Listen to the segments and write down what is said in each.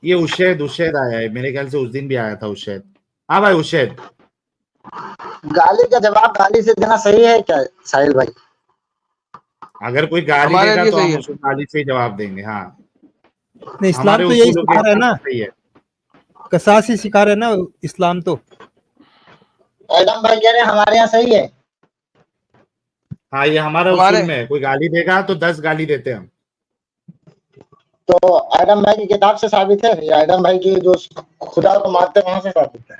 یہ اشید آیا ہے میرے خیال سے، اس دن بھی آیا تھا اشید. ہاں بھائی اشید، گالی کا جواب گالی سے دینا صحیح ہے کیا ساحل بھائی؟ اگر کوئی گالی ہمارے دے گا لیے تو صحیح ہم ہے. اس کو گالی سے ہی جواب دیں گے. ہاں نہیں، اسلام ہمارے تو یہی اصولوں کے سکھا رہا ہے نا، حساب سے صحیح ہے. قصاص ہی سکھا رہا ہے نا اسلام تو. ایڈم بھائی کہہ رہے ہیں ہمارے یہاں صحیح ہے. ہاں یہ ہمارا ہمارے اصول میں ہے، کوئی گالی دے گا تو 10 گالی دیتے ہیں ہم. تو ایڈم بھائی کی کتاب سے ثابت ہے یا ایڈم بھائی کی جو خدا کو مانتے ہیں وہاں سے ثابت ہے؟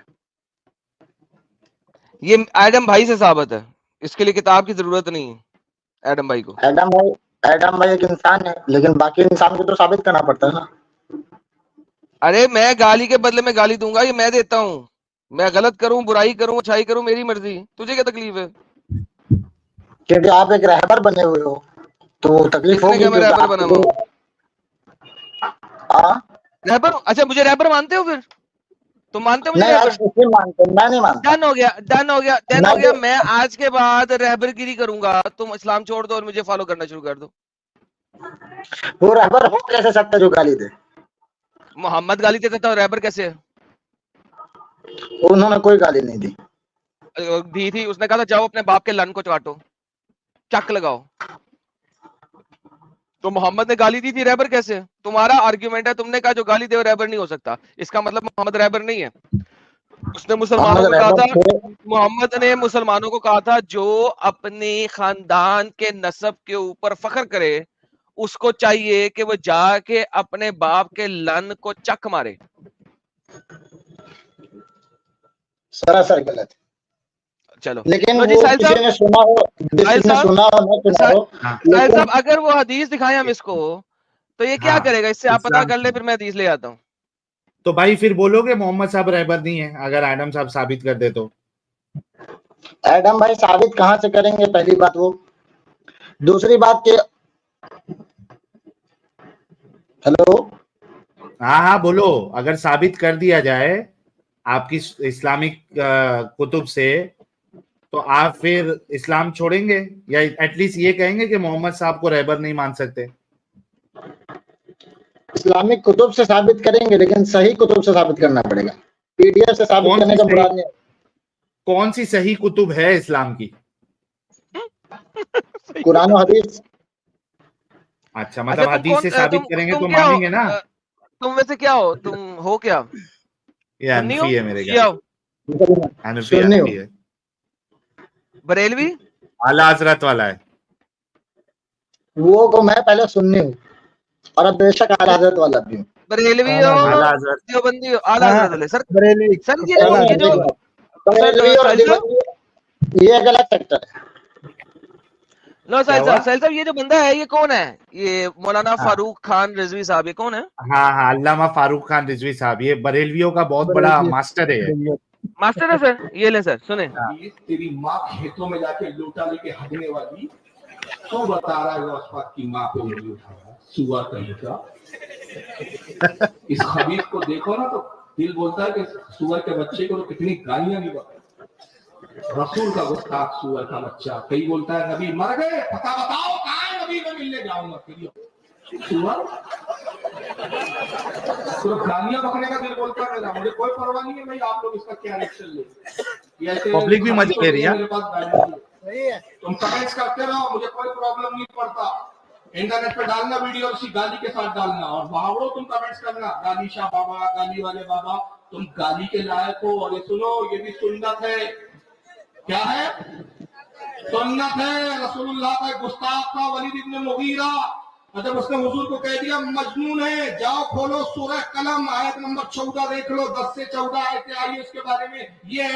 یہ ایڈم بھائی سے ثابت ہے، اس کے لیے کتاب کی ضرورت نہیں ہے ایڈم بھائی کو. ایڈم بھائی ایک انسان ہے، لیکن باقی انسان کو تو ثابت کرنا پڑتا ہے نا. ارے میں گالی کے بدلے میں گالی دوں گا، یہ میں دیتا ہوں. میں غلط کروں، برائی کروں، اچھائی کروں، میری مرضی. تجھے کیا تکلیف ہے؟ کیونکہ آپ ایک رہبر بنے ہوئے ہو تو تکلیف کس نے ہوگی کہا میں کیونکہ ریپر آپ بنا کو. ہوا ہوں؟ ریپر؟ اچھا مجھے ریپر مانتے ہو؟ پھر تم مانتے ہو مجھے نہیں، ریپر؟ آپ نہیں مانتے، میں نہیں مانتا. ڈن ہو گیا، ڈن ہو گیا، ڈن ہو گیا. میں آج کے بعد رہبر گیری کروں گا، تم اسلام چھوڑ دو اور مجھے فالو کرنا شروع کر دو. وہ رہبر ہو کیسے سکتا جو گالی دے؟ محمد گالی دیتا تھا، رہبر کیسے ہے؟ انہوں نے کوئی گالی نہیں دی. دی تھی، اس نے کہا تھا جاؤ اپنے باپ کے لن کو چاٹو، چک لگاؤ. تو محمد نے گالی دی تھی، رہبر کیسے؟ تمہارا آرگیومنٹ ہے، تم نے کہا جو گالی دے وہ رہبر نہیں ہو سکتا. اس کا مطلب محمد رہبر نہیں ہے. اس نے مسلمانوں محمد کو کہا رہبر تھا، تھے. محمد نے مسلمانوں کو کہا تھا جو اپنے خاندان کے نسب کے اوپر فخر کرے اس کو چاہیے کہ وہ جا کے اپنے باپ کے لن کو چک مارے. سراسر غلط. چلو لیکن لو جی وہ ساحل کسی صاحب، نے سنا ہو، ساحل کسی نے صاحب، سنا ہو نہ سنا ہو، ساحل لیکن صاحب اگر وہ حدیث دکھائیں ہم اس کو تو یہ کیا ہاں کرے گا؟ اس سے آپ پتا اسلام کر لیں، پھر میں حدیث لے آتا ہوں. تو بھائی پھر بولو گے محمد صاحب رہبر نہیں ہے اگر ایڈم صاحب ثابت کر دے تو. ایڈم بھائی ثابت کہاں سے کریں گے؟ پہلی بات وہ. دوسری بات کہ ہلو، ہاں بولو. اگر ثابت کر دیا جائے آپ کی اسلامک کتب سے تو آپ پھر اسلام چھوڑیں گے یا ایٹ لیسٹ یہ کہیں گے کہ محمد صاحب کو رہبر نہیں مان سکتے؟ اسلامک کتب سے ثابت کریں گے لیکن صحیح کتب سے ثابت کرنا پڑے گا. پی ڈی ایف سے ثابت کرنے کا مراد نہیں. کون سی صحیح کتب ہے اسلام کی؟ قرآن و حدیث. اچھا مطلب حدیث سے ثابت کریں گے تم تو کیا مانیں ہو؟ گے نا. تم ویسے کیا ہو؟ تم ہو کیا؟ یہ سنی ہو؟ حنفی ہے میرے کیا خیال ہو؟ سے. سننی ہو. حنفی ہے، بریلوی؟ اعلیٰ حضرت والا ہے. وہ کو میں پہلے سننی ہوں اور اب بے شک اعلیٰ حضرت والا بھی ہوں. بریلوی ہو، اعلیٰ حضرت دیوبندی ہو، اعلیٰ ہاں حضرت والے. سر بریلوی سر اعلیٰ یہ جو حضرت. بریلوی اور ساحل صاحب، دیوبندی یہ غلط سیکٹر ہے. لو کیا ساحل ہوا؟ صاحب، ساحل صاحب یہ جو بندہ ہے یہ کون ہے؟ یہ مولانا ہاں فاروق خان رضوی صاحب، یہ کون ہے؟ ہاں علامہ فاروق خان رضوی صاحب، یہ بریلویوں کا بہت بڑا بریلوی ماسٹر ہے. ماسٹر ہے سر. یہ لیں سر سنیں. تیری ماں کھیتوں میں جا کے لوٹا لے کے ہگنے والی تو بتا رہا ہے وفات کی ماں کو نہیں اٹھایا سوا کا لوٹا. اس خبیث کو دیکھو نا تو دل بولتا ہے کہ سور کے بچے کو تو کتنی گالیاں دی بات. رسول کا گستاخ سور کا بچہ. کئی بولتا ہے نبی مر گئے، پتہ بتاؤ کہاں ہے نبی، میں ملنے جاؤں گا. سور صرف گالیاں پکڑنے کا دل بولتا ہے. مجھے کوئی پرواہ نہیں ہے بھائی آپ لوگ اس کا کیا ریئیکشن لیں. پبلک بھی مزے لے رہی ہے. میرے پاس گالیاں تم کمنٹس کرتے رہو، مجھے کوئی پرابلم نہیں پڑتا. انٹرنیٹ پہ ڈالنا ویڈیو اسی گالی کے ساتھ ڈالنا اور بھاوڑو تم کمنٹس کرنا گالی شاہ بابا، گالی والے بابا. تم گالی کے لائق ہو. اور یہ سنو، یہ بھی سنت ہے. کیا ہے؟ سنت ہے. رسول اللہ کا ایک گستاخ تھا ولید ابن مغیرہ. جب اس نے حضور کو کہہ دیا مجنون ہے، جاؤ کھولو سورہ قلم آیت نمبر 14 دیکھ لو، 10 سے 14 آیتیں آئی اس کے بارے میں. یہ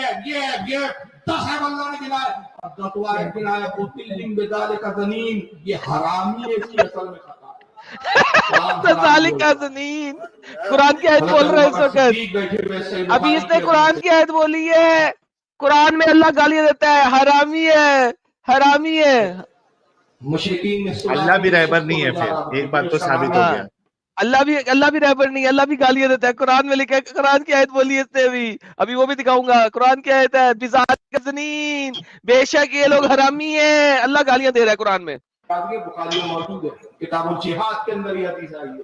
10 ہے اللہ نے گنائے. اب 10 آیت گنایا بوتل بذالک ذنین، یہ حرامی ہے. اس کی اصل میں ذالک ذنین قرآن کی آیت بول رہا ہے اس وقت. ابھی اس نے قرآن کی آیت بولی ہے. قرآن میں اللہ گالیاں دیتا ہے، حرامی ہے، حرامی ہے. اللہ بھی رہبر نہیں ہے. پھر ایک بات تو ثابت ہو گیا. اللہ بھی رہبر نہیں ہے، اللہ بھی گالیاں دیتا ہے. قرآن میں لکھا ہے، قرآن کی آیت بولی ہے اس نے ابھی وہ بھی دکھاؤں گا. قرآن کی آیت ہے بذالک ذنین، بے شک یہ لوگ حرامی ہیں. اللہ گالیاں دے رہا ہے قرآن میں. بخاری میں موجود ہے، کتاب الجہاد کے اندر یہ حدیث آئی ہے.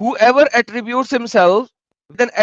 whoever attributes himself with an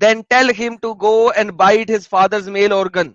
then tell him to go and bite his father's male organ,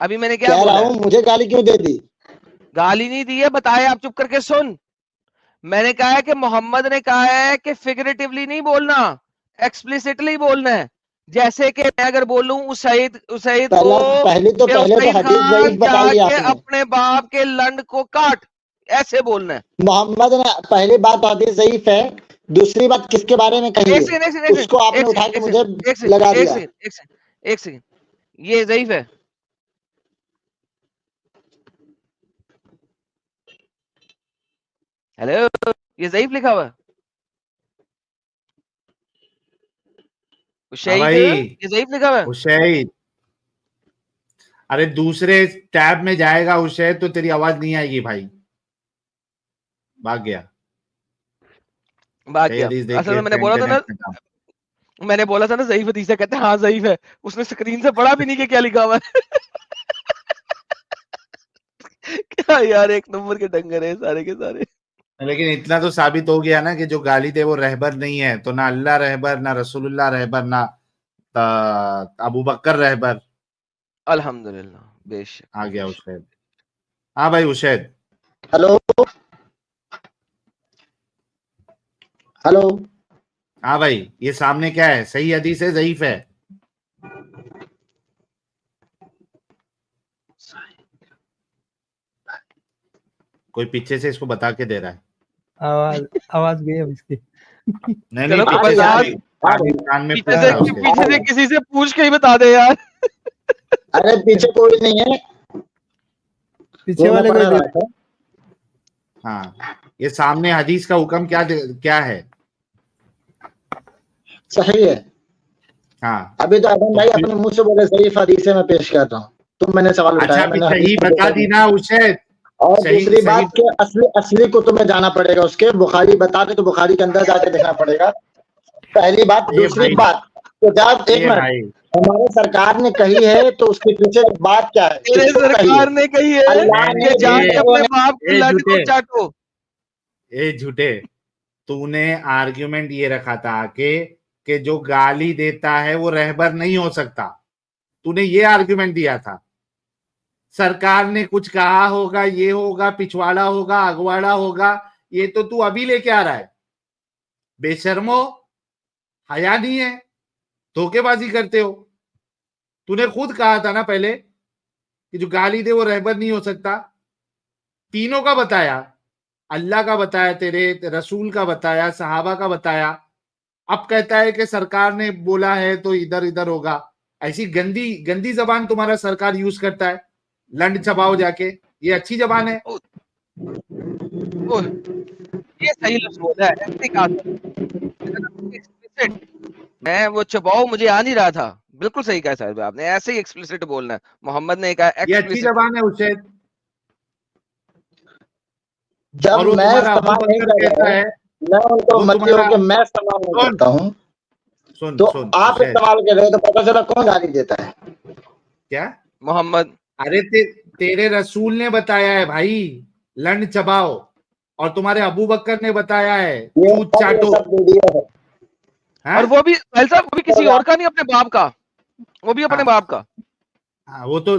ابھی میں نے کیا کہہ بولا رہا ہے؟ ہوں مجھے گالی کیوں دے دی؟ گالی نہیں دی ہے، بتایا، آپ چپ کر کے سن. میں نے کہا ہے کہ محمد نے کہا ہے کہ فگریٹیولی نہیں بولنا، ایکسپلیسٹلی بولنا ہے. جیسے کہ میں اگر بولوں اسید کو پہلے تو کہ اسید حدیث ضعیف خان جا بتائی کے آپ نے. اپنے باپ کے لنڈ کو کاٹ، ایسے بولنا ہے. محمد نے پہلی بات حدیث ضعیف ہے، دوسری بات کس کے بارے میں کہی ایک ہے سیکنڈ ایک سیکنڈ اس کو آپ نے اٹھا کے مجھے لگا دیا. ایک سیکنڈ، یہ ضعیف ہے. ہیلو، یہ ضعیف لکھا ہوا ہے. ہاں شہید، بھائی یہ ضعیف لکھا ہوا ہے. شہید، ارے دوسرے ٹیب میں جائے گا شہید تو تیری آواز نہیں آئے گی بھائی. بھاگ گیا. بھاگ گیا. اصل میں نے بولا تھا نا، میں نے بولا تھا نا ضعیف حدیث ہے، کہتے ہیں ہاں ضعیف ہے. اس نے اسکرین سے پڑھا بھی نہیں کہ کیا لکھا ہوا ہے. کیا یار، ایک نمبر کے ڈنگر ہیں سارے کے سارے. لیکن اتنا تو ثابت ہو گیا نا کہ جو گالی دے وہ رہبر نہیں ہے. تو نہ اللہ رہبر، نہ رسول اللہ رہبر، نہ ابو بکر رہبر. الحمدللہ، بے شک. آ گیا اشید. ہاں بھائی اشید. Hello hello. ہاں بھائی، یہ سامنے کیا ہے؟ صحیح حدیث ہے ضعیف ہے؟ کوئی پیچھے سے اس کو بتا کے دے رہا ہے. آواز گئی اب اس کی. نہیں چلو پیچھے بتا، سے کان میں پیچھے پوچھ سے رہا ہے اس کے. پیچھے سے کسی سے پوچھ کے ہی بتا دے یار. ارے پیچھے کوئی نہیں ہے، پیچھے وہ میں والے پڑھ کو رہا تھا. ہاں، یہ سامنے حدیث کا حکم کیا ہے؟ صحیح ہے. ہاں ابھی تو اعظم بھائی اپنے منہ سے بولے ضعیف حدیث ہے، میں پیش کر رہا ہوں. تم میں نے سوال اچھا اٹھایا، میں ابھی نے صحیح حدیث کو بتا دیکھا دی نہیں. نا اشید. اور صحیح دوسری صحیح بات کہ اصلی کو تمہیں جانا پڑے گا، اس کے بخاری بتا دے تو بخاری کے اندر جا کے دیکھنا پڑے گا. پہلی بات. اے دوسری بھائی، بات کہ جب ایک اے منٹ بھائی، ہمارے سرکار نے کہی ہے تو اس کے پیچھے بات کیا ہے، تیرے کس کو کہی ہے؟ سرکار نے کہی ہے اللہ کہ نے جا کے اپنے باپ کے اے لنڈ کو جھوٹے، چاٹو. اے جھوٹے، تو نے آرگیومنٹ یہ رکھا تھا کہ جو گالی دیتا ہے وہ رہبر نہیں ہو سکتا. تو نے یہ آرگیومنٹ دیا تھا. سرکار نے کچھ کہا ہوگا، یہ ہوگا، پچھواڑا ہوگا، اگواڑا ہوگا، یہ تو ابھی لے کے آ رہا ہے. بے شرمو، حیا نہیں ہے، دھوکے بازی کرتے ہو. تو نے خود کہا تھا نا پہلے کہ جو گالی دے وہ رہبر نہیں ہو سکتا. تینوں کا بتایا، اللہ کا بتایا، تیرے رسول کا بتایا، صحابہ کا بتایا. اب کہتا ہے کہ سرکار نے بولا ہے تو ادھر ادھر ہوگا. ایسی گندی گندی زبان تمہارا سرکار یوز کرتا ہے. لنڈ چباؤ جا کے، یہ اچھی زبان ہے؟ یہ صحیح لفظ بولا ہے، ایسے نہیں کہا تھا. میں وہ چباؤ مجھے آ نہیں رہا تھا. بالکل صحیح کہا صاحب آپ نے، ایسے ہی ایکسپلیسٹ بولنا ہے. محمد نے کہا یہ اچھی ایکسپلیسٹ. زبان ہے اشید. جب اور وہ میں تمہارا ابو استعمال نہیں بکر کر کہتا رہا ہے، ہوں، میں ان کو وہ مت ہو تمہارا کہ میں استعمال نہیں سن کرتا ہوں سن تو سن آپ اشید. استعمال کر رہے ہو تو پتہ چلا کون گالی دیتا ہے. کیا؟ محمد ارے تیرے رسول نے بتایا ہے بھائی لنڈ چباؤ، اور تمہارے ابو بکر نے بتایا ہے یہ چوت چاٹو. سب ویڈیو ہے. اور وہ بھی سہیل صاحب، وہ بھی کسی اور کا نہیں، اپنے باپ کا. وہ بھی اپنے باپ کا. وہ تو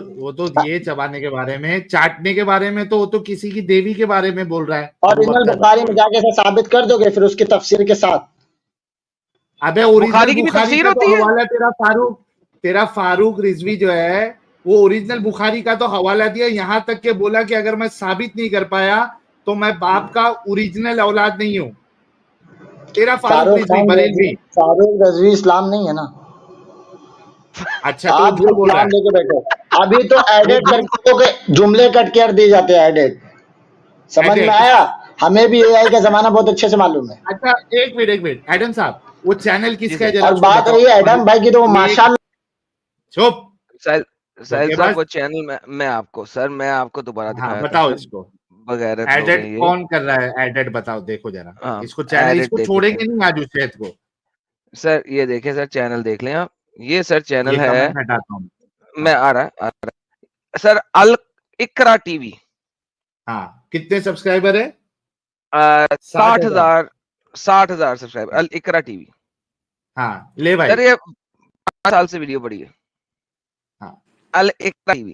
یہ چبانے کے بارے میں، چاٹنے کے بارے میں تو وہ تو کسی کی دیوی کے بارے میں بول رہا ہے اور ابو اوریجنل بکر. بخاری میں جا کے ثابت کر دو گے پھر اس کی تفسیر کے ساتھ. ابے اوریجنل بخاری کی بھی بخاری تفسیر کا تو ہوتی ہے. حوالہ تیرا فاروق رضوی جو ہے وہ اوریجنل بخاری کا تو حوالہ دیا، یہاں تک کہ بولا کہ اگر میں ثابت نہیں کر پایا تو میں باپ کا اوریجنل اولاد نہیں ہوں. تیرا فاروق رضوی بریلوی. فاروق رضوی اسلام نہیں ہے نا. اچھا تو وہ آپ جو جھوٹ بول رہا اسلام لے ہے. کے بیٹھے ابھی تو ایڈٹ لڑکوں کے جملے کٹ کر دیے جاتے ہیں. ایڈٹ سمجھ میں آیا؟ ہمیں بھی اے آئی کا زمانہ بہت اچھے سے معلوم ہے. اچھا ایک منٹ ایڈم صاحب، وہ چینل کس جی کا ہے سر. ذرا اور اس کو بات بتاؤ. رہی ہے ایڈم بھائی کی تو وہ ماشاء اللہ. چپ سہیل صاحب وہ چینل میں آپ کو دوبارہ ہاں دکھایا تھا بتاؤ سر. اس کو. بغیرت لوگ ایڈٹ ہیں یہ. کون کر رہا ہے؟ ایڈٹ بتاؤ، دیکھو ذرا ہاں اس کو. چینل اس کو دیکھیں چھوڑیں سر. گے نہیں آج اشید کو. سر یہ دیکھیں سر، چینل دیکھ لیں آپ. یہ سر چینل یہ ہے، کمنٹ ہٹاتا ہوں. میں آ رہا سر، اقرا ٹی وی. ہاں کتنے سبسکرائبر ہے؟ 60,000 سبسکرائبر. اقرا ٹی وی. ہاں لے بھائی. سر یہ 5 سال سے ویڈیو پڑی ہے. ہاں اقرا ٹی وی.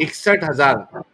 61,000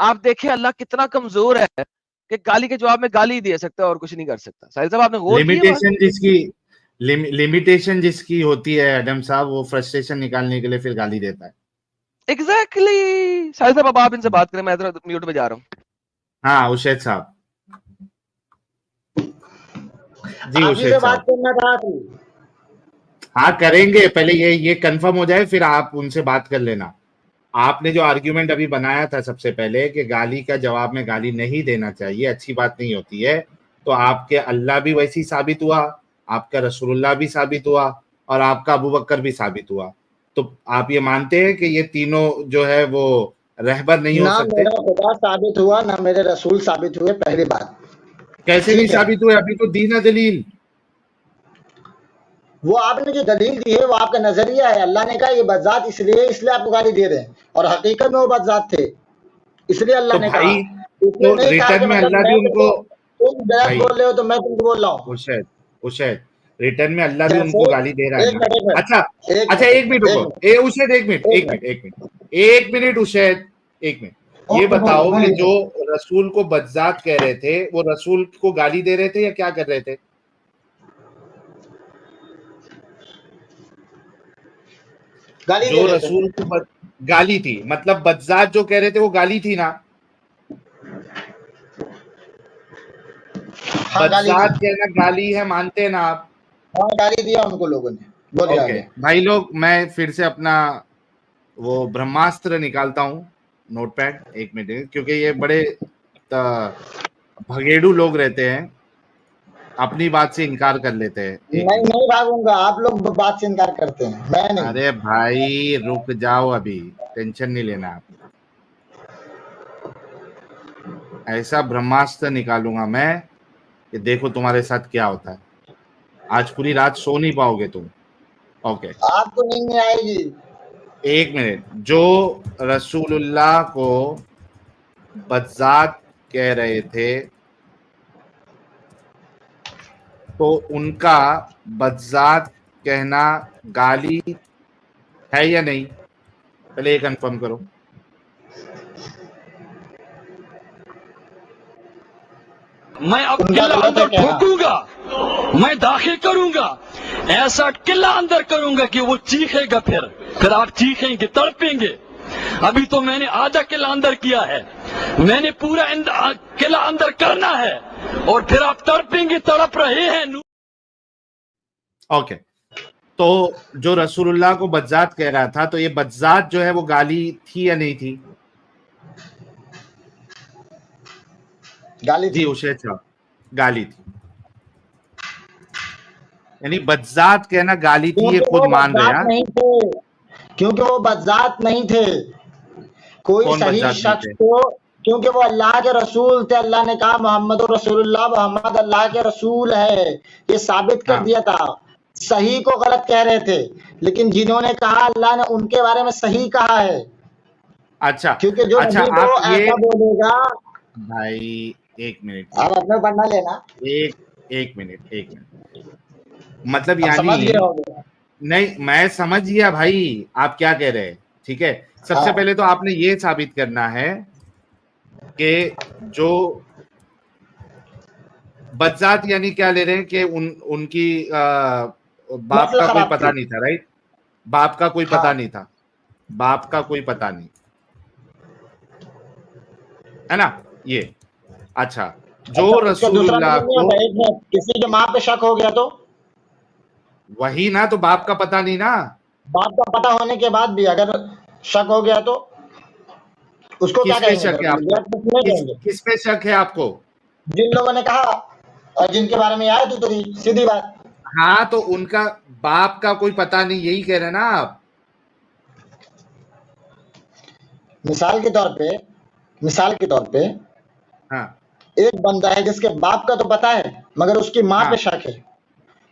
آپ دیکھیں اللہ کتنا کمزور ہے کہ گالی کے جواب میں گالی دے سکتا ہے اور کچھ نہیں کر سکتا. ساحل صاحب آپ نے غور کیا؟ لمیٹیشن جس کی ہوتی ہے ایڈم صاحب, وہ فرسٹریشن نکالنے کے لیے پھر گالی دیتا ہے. ایگزیکٹلی. ساحل صاحب اب آپ ان سے بات کریں, میں ادھر میوٹ میں جا رہا ہوں. ہاں ارشد صاحب, جی آپ ہی سے ارشد بات صاحب, کرنا تھا. ہاں کریں گے, پہلے یہ کنفرم ہو جائے پھر آپ ان سے بات کر لینا. آپ نے جو آرگیومنٹ ابھی بنایا تھا سب سے پہلے کہ گالی کا جواب میں گالی نہیں دینا چاہیے, اچھی بات نہیں ہوتی ہے, تو آپ کے اللہ بھی ویسی ثابت ہوا, آپ کا رسول اللہ بھی ثابت ہوا, اور آپ کا ابو بکر بھی ثابت ہوا. تو آپ یہ مانتے ہیں کہ یہ تینوں جو ہے وہ رہبر نہیں ہو نہ سکتے؟ میرا خدا ثابت ہوا نہ میرے رسول ثابت ہوئے, پہلی بات. کیسے نہیں ثابت ہوئے؟ ابھی تو دین ہے دلیل. وہ آپ نے جو دلیل دی ہے وہ آپ کا نظریہ ہے. اللہ نے کہا یہ بدذات اس لیے آپ کو گالی دے رہے ہیں, اور حقیقت میں وہ بدذات تھے, اس لیے اللہ تو نے کہا. بھائی اس نے تو نہیں کہا کہ ریٹرن میں مطلب اللہ میں بھی ان کو, تم غلط بھائی بول رہے ہو تو میں تم کو بول رہا ہوں. اشید ریٹرن میں اللہ بھی ان جیسے کو گالی دے رہا ہے نا. اچھا ایک ایک منٹ رکو, اشید ایک منٹ اشید ایک منٹ. یہ بتاؤ کہ جو رسول کو بدذات کہہ رہے تھے وہ رسول کو گالی دے رہے تھے یا کیا کر رہے تھے؟ جو رسول کو گالی تھی, مطلب بدذات جو کہہ رہے تھے وہ گالی تھی نا. بدذات کہنا گالی ہے, مانتے ہیں نا آپ؟ ہاں گالی دیا ان کو لوگوں نے. اوکے بھائی لوگ, میں پھر سے اپنا وہ برہماستر نکالتا ہوں, نوٹ پیڈ, ایک منٹ, کیونکہ یہ بڑے بھگیڑو لوگ رہتے ہیں, اپنی بات سے انکار کر لیتے ہیں. نہیں بھاگوں گا, آپ لوگ بات سے انکار کرتے ہیں, میں نہیں. ارے بھائی رک جاؤ, ابھی ٹینشن نہیں لینا آپ. ایسا برہماستر نکالوں گا میں کہ دیکھو تمہارے ساتھ کیا ہوتا ہے. آج پوری رات سو نہیں پاؤ گے تم. اوکے آپ کو نیند نہیں آئے گی. ایک منٹ. جو رسول اللہ کو بدذات کہہ رہے تھے تو ان کا بدذات کہنا گالی ہے یا نہیں؟ پہلے یہ کنفرم کرو. میں اب قلعہ اندر ٹھوکوں گا, میں داخل کروں گا, ایسا قلعہ اندر کروں گا کہ وہ چیخے گا, پھر آپ چیخیں گے, تڑپیں گے. ابھی تو میں نے آدھا قلعہ اندر کیا ہے, میں نے پورا قلعہ اندر کرنا ہے, اور پھر آپ تڑپیں گے, تڑپ رہے ہیں. اوکے, تو جو رسول اللہ کو بدذات کہہ رہا تھا, تو یہ بدذات جو ہے وہ گالی تھی یا نہیں تھی؟ جی اشید صاحب, گالی تھی. یعنی بدذات کہنا گالی تھی, یہ خود مان رہے ہیں. کیونکہ وہ بدذات نہیں تھے. کوئی صحیح شخص کو, کیونکہ وہ اللہ کے رسول تھے. اللہ نے کہا محمد رسول اللہ, محمد اللہ کے رسول ہے, یہ ثابت کر دیا تھا. صحیح کو غلط کہہ رہے تھے, لیکن جنہوں نے کہا اللہ نے ان کے بارے میں صحیح کہا ہے. اچھا کیونکہ جو اچھا, نبی کو ایسا بولے گا. بھائی ایک منٹ, آپ اپنا پڑھنا لینا. ایک منٹ, مطلب یعنی نہیں, میں سمجھ گیا بھائی آپ کیا کہہ رہے ہیں. ٹھیک ہے, سب سے پہلے تو آپ نے یہ ثابت کرنا ہے کہ جو بدذات یعنی کیا لے رہے ہیں کہ ان کی باپ کا کوئی پتہ نہیں تھا, رائٹ؟ باپ کا کوئی پتہ نہیں تھا, باپ کا کوئی پتہ نہیں ہے نا یہ. اچھا, جو رسول اللہ کو کسی کے ماں پہ شک ہو گیا تو وہی نا, تو باپ کا پتہ نہیں نا. باپ کا پتہ ہونے کے بعد بھی اگر شک ہو گیا تو اس کو کیا کہیں گے؟ کس پہ شک ہے آپ کو؟ جن لوگوں نے کہا اور جن کے بارے میں آئے تو سیدھی بات. ہاں, تو ان کا باپ کا کوئی پتہ نہیں, یہی کہہ رہے نا آپ. مثال کے طور پہ ہاں, ایک بندہ ہے جس کے باپ کا تو پتا ہے مگر اس کی ماں پہ شک ہے,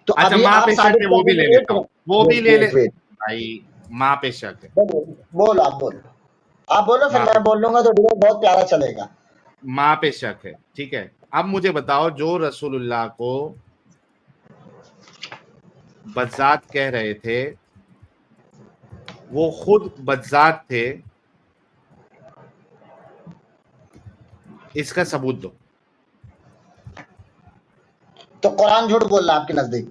تو اچھا ماں پہ شک ہے, وہ بھی لے لیتا ہوں, وہ بھی لے لے بھائی. ماں پہ شک ہے, بولو, آپ بولو, پھر میں بول لوں گا تو بہت پیارا چلے گا. ماں پہ شک ہے, ٹھیک ہے. اب مجھے بتاؤ, جو رسول اللہ کو بدذات کہہ رہے تھے وہ خود بدذات تھے اس کا ثبوت دو. تو قرآن جھوٹ بول رہا ہے آپ کے نزدیک؟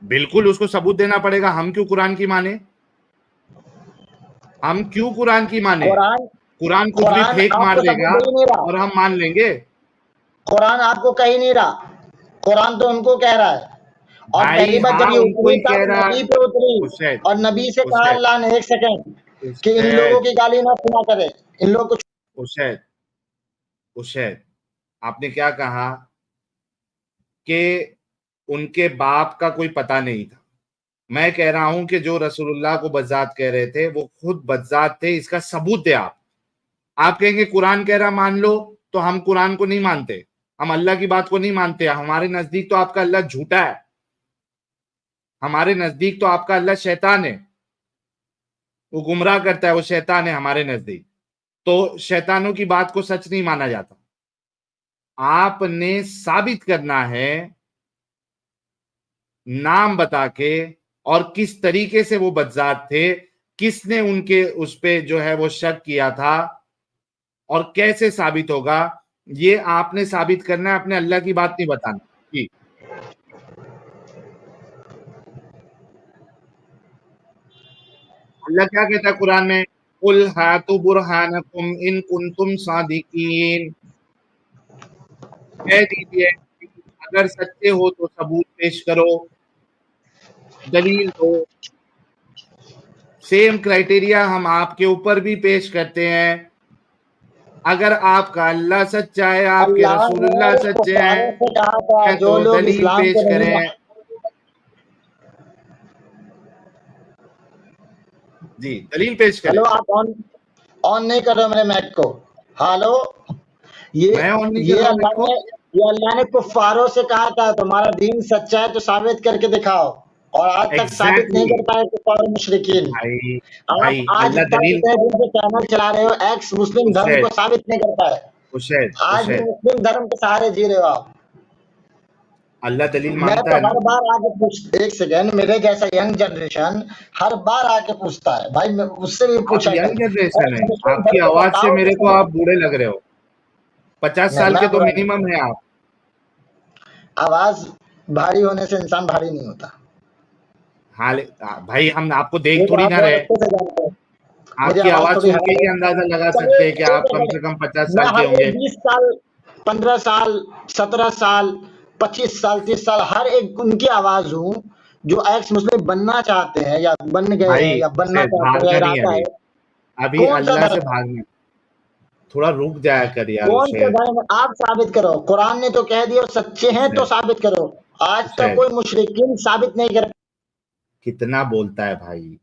بالکل اس کو ثبوت دینا پڑے گا. ہم کیوں قرآن کی مانے؟ ہم کیوں قرآن کی مانے؟ قرآن کچھ بھی پھینک مار دے گا اور ہم مان لیں گے. قرآن آپ کو کہہ نہیں رہا، قرآن تو ان کو کہہ رہا ہے. اور پہلی بات جب یہ اتری نبی پہ اتری اور نبی سے کہا اللہ نے، ایک سیکنڈ، کہ ان لوگوں کی گالی نہ سنا کرے، ان لوگ کو. اشید آپ نے کیا کہا کہ ان کے باپ کا کوئی پتہ نہیں تھا. میں کہہ رہا ہوں کہ جو رسول اللہ کو بذات کہہ رہے تھے وہ خود بذات تھے. اس کا ثبوت دے. آپ کہیں گے قرآن کہہ رہا مان لو، تو ہم قرآن کو نہیں مانتے، ہم اللہ کی بات کو نہیں مانتے. ہمارے نزدیک تو آپ کا اللہ جھوٹا ہے، ہمارے نزدیک تو آپ کا اللہ شیطان ہے، وہ گمراہ کرتا ہے، وہ شیطان ہے ہمارے نزدیک. تو شیطانوں کی بات کو سچ نہیں مانا جاتا. آپ نے ثابت کرنا ہے نام بتا کے اور کس طریقے سے وہ بدذات تھے، کس نے ان کے اس پہ جو ہے وہ شک کیا تھا اور کیسے ثابت ہوگا، یہ آپ نے ثابت کرنا ہے، اپنے اللہ کی بات نہیں بتانا. جی اللہ کیا کہتا ہے قرآن میں؟ قُلْ هَاتُوا بُرْهَانَكُمْ إِن كُنتُمْ صَادِقِينَ. کہہ دیجئے اگر سچے ہو تو ثبوت پیش کرو، دلیل دو. سیم کرائٹیریا ہم آپ کے اوپر بھی پیش کرتے ہیں. اگر آپ کا اللہ سچا ہے، آپ کے رسول اللہ سچے ہیں، تو دلیل پیش کریں. جی دلیل پیش کریں. ہلو، آپ آن نہیں کر رہے میرے میک کو. ہلو، یہ اللہ نے کفاروں سے کہا تھا تمہارا دین سچا ہے تو ثابت کر کے دکھاؤ، اور آج تک ثابت نہیں کر پائے کفار مشرکین. آپ آج چینل چلا رہے ہو، ایکس مسلم دھرم کو ثابت نہیں کر پائے. آج مسلم دھرم کے سہارے جی رہے ہو آپ. اللہ دلیل میں مانتا تو ہے نا. ہر بار آ کے ایک سیکنڈ، میرے جیسا ینگ جنریشن ہر بار آ کے پوچھتا ہے بھائی، میں اس سے بھی پوچھا. ینگ جنریشن ہے، آپ کی آواز سے میرے کو آپ بوڑھے لگ رہے ہو. 50 سال کے تو منیمم ہے آپ. آواز بھاری ہونے سے انسان بھاری نہیں ہوتا. حال بھائی ہم آپ کو دیکھ تھوڑی نہ رہے، آپ کی آواز سن کے ہی اندازہ لگا سکتے ہیں کہ آپ کم سے کم 50 سال کے ہوں گے. 20 سال 15 سال 17 سال 25 سال 30 سال ہر ایک ان کی آواز ہوں جو ایکس مسلم بننا چاہتے ہیں یا بن گئے ہیں یا بننا چاہتے ہیں. ارادہ ہے ابھی اللہ سے بھاگنا. تھوڑا رک جایا کر یار. کون سے دھرم آپ ثابت کرو؟ قرآن نے تو کہہ دیا سچے ہیں تو ثابت کرو. آج تک کوئی مشرکین ثابت نہیں کر. کتنا بولتا ہے بھائی،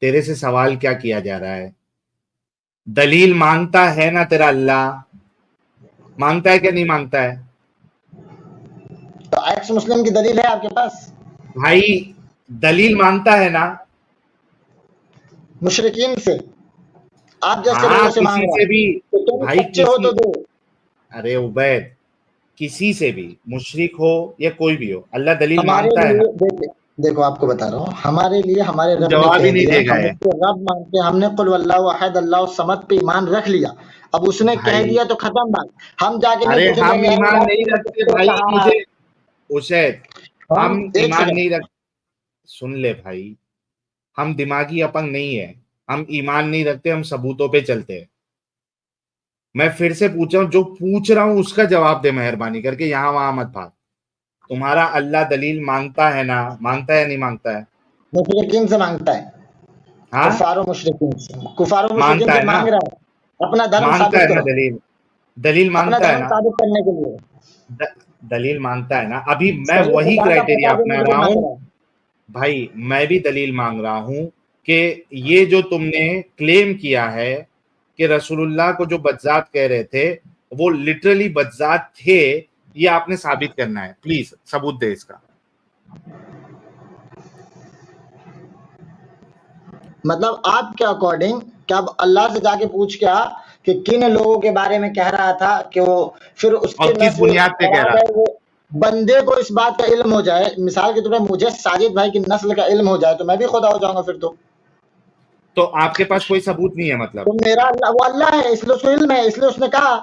تیرے سے سوال کیا کیا جا رہا ہے؟ دلیل مانگتا ہے نا تیرا اللہ؟ مانگتا ہے کہ نہیں مانگتا ہے؟ تو ایکس مسلم کی دلیل ہے آپ کے پاس؟ بھائی دلیل مانگتا ہے نا مشرکین سے؟ آپ جیسے کسی سے بھی بھائی، تو دو. ارے عبید، کسی سے بھی مشرک ہو یا کوئی بھی ہو، اللہ دلیل مانگتا ہے. دیکھو آپ کو بتا رہا ہوں، ہمارے لیے ہمارے رب جواب ہی نہیں دے گا. رب مانتے، ہم نے قل واللہ احد اللہ الصمد پہ ایمان رکھ لیا. اب اس نے کہہ دیا تو ختم بات. ہم جا کے ہم ایمان نہیں رکھتے بھائی. مجھے اشید ہم ایمان نہیں رکھتے. سن لے بھائی، ہم دماغی اپنگ نہیں ہے، ہم ایمان نہیں رکھتے، ہم ثبوتوں پہ چلتے ہیں. میں پھر سے پوچھا ہوں، جو پوچھ رہا ہوں اس کا جواب دے مہربانی کر کے، یہاں وہاں مت بھاگ. تمہارا اللہ دلیل مانگتا ہے نا؟ مانگتا ہے یا نہیں مانگتا ہے؟ مشرکین سے مانگتا ہے. کفار و مشرکین سے مانگ رہا ہے. اپنا دھرم ثابت کرو. دلیل مانگتا ہے نا؟ ثابت کرنے کے لیے دلیل مانگتا ہے نا. ابھی میں وہی کرائٹیریا اپنا رہا ہوں بھائی. میں بھی دلیل مانگ رہا ہوں کہ یہ جو تم نے کلیم کیا ہے کہ رسول اللہ کو جو بدذات کہہ رہے تھے وہ لٹرلی بدذات تھے، یہ آپ نے ثابت کرنا ہے. پلیز ثبوت دے اس کا. مطلب آپ کے اکارڈنگ کیا اللہ سے جا کے پوچھ کیا کہ کن لوگوں کے بارے میں کہہ رہا تھا کہ وہ پھر اس کے کس بنیاد پہ کہہ رہا تھا؟ بندے کو اس بات کا علم ہو جائے، مثال کے طور پر مجھے ساجد بھائی کی نسل کا علم ہو جائے تو میں بھی خدا ہو جاؤں گا. پھر تو آپ کے پاس کوئی ثبوت نہیں ہے؟ مطلب تو میرا وہ اللہ ہے، اس لیے اس کو علم ہے، اس لیے اس نے کہا.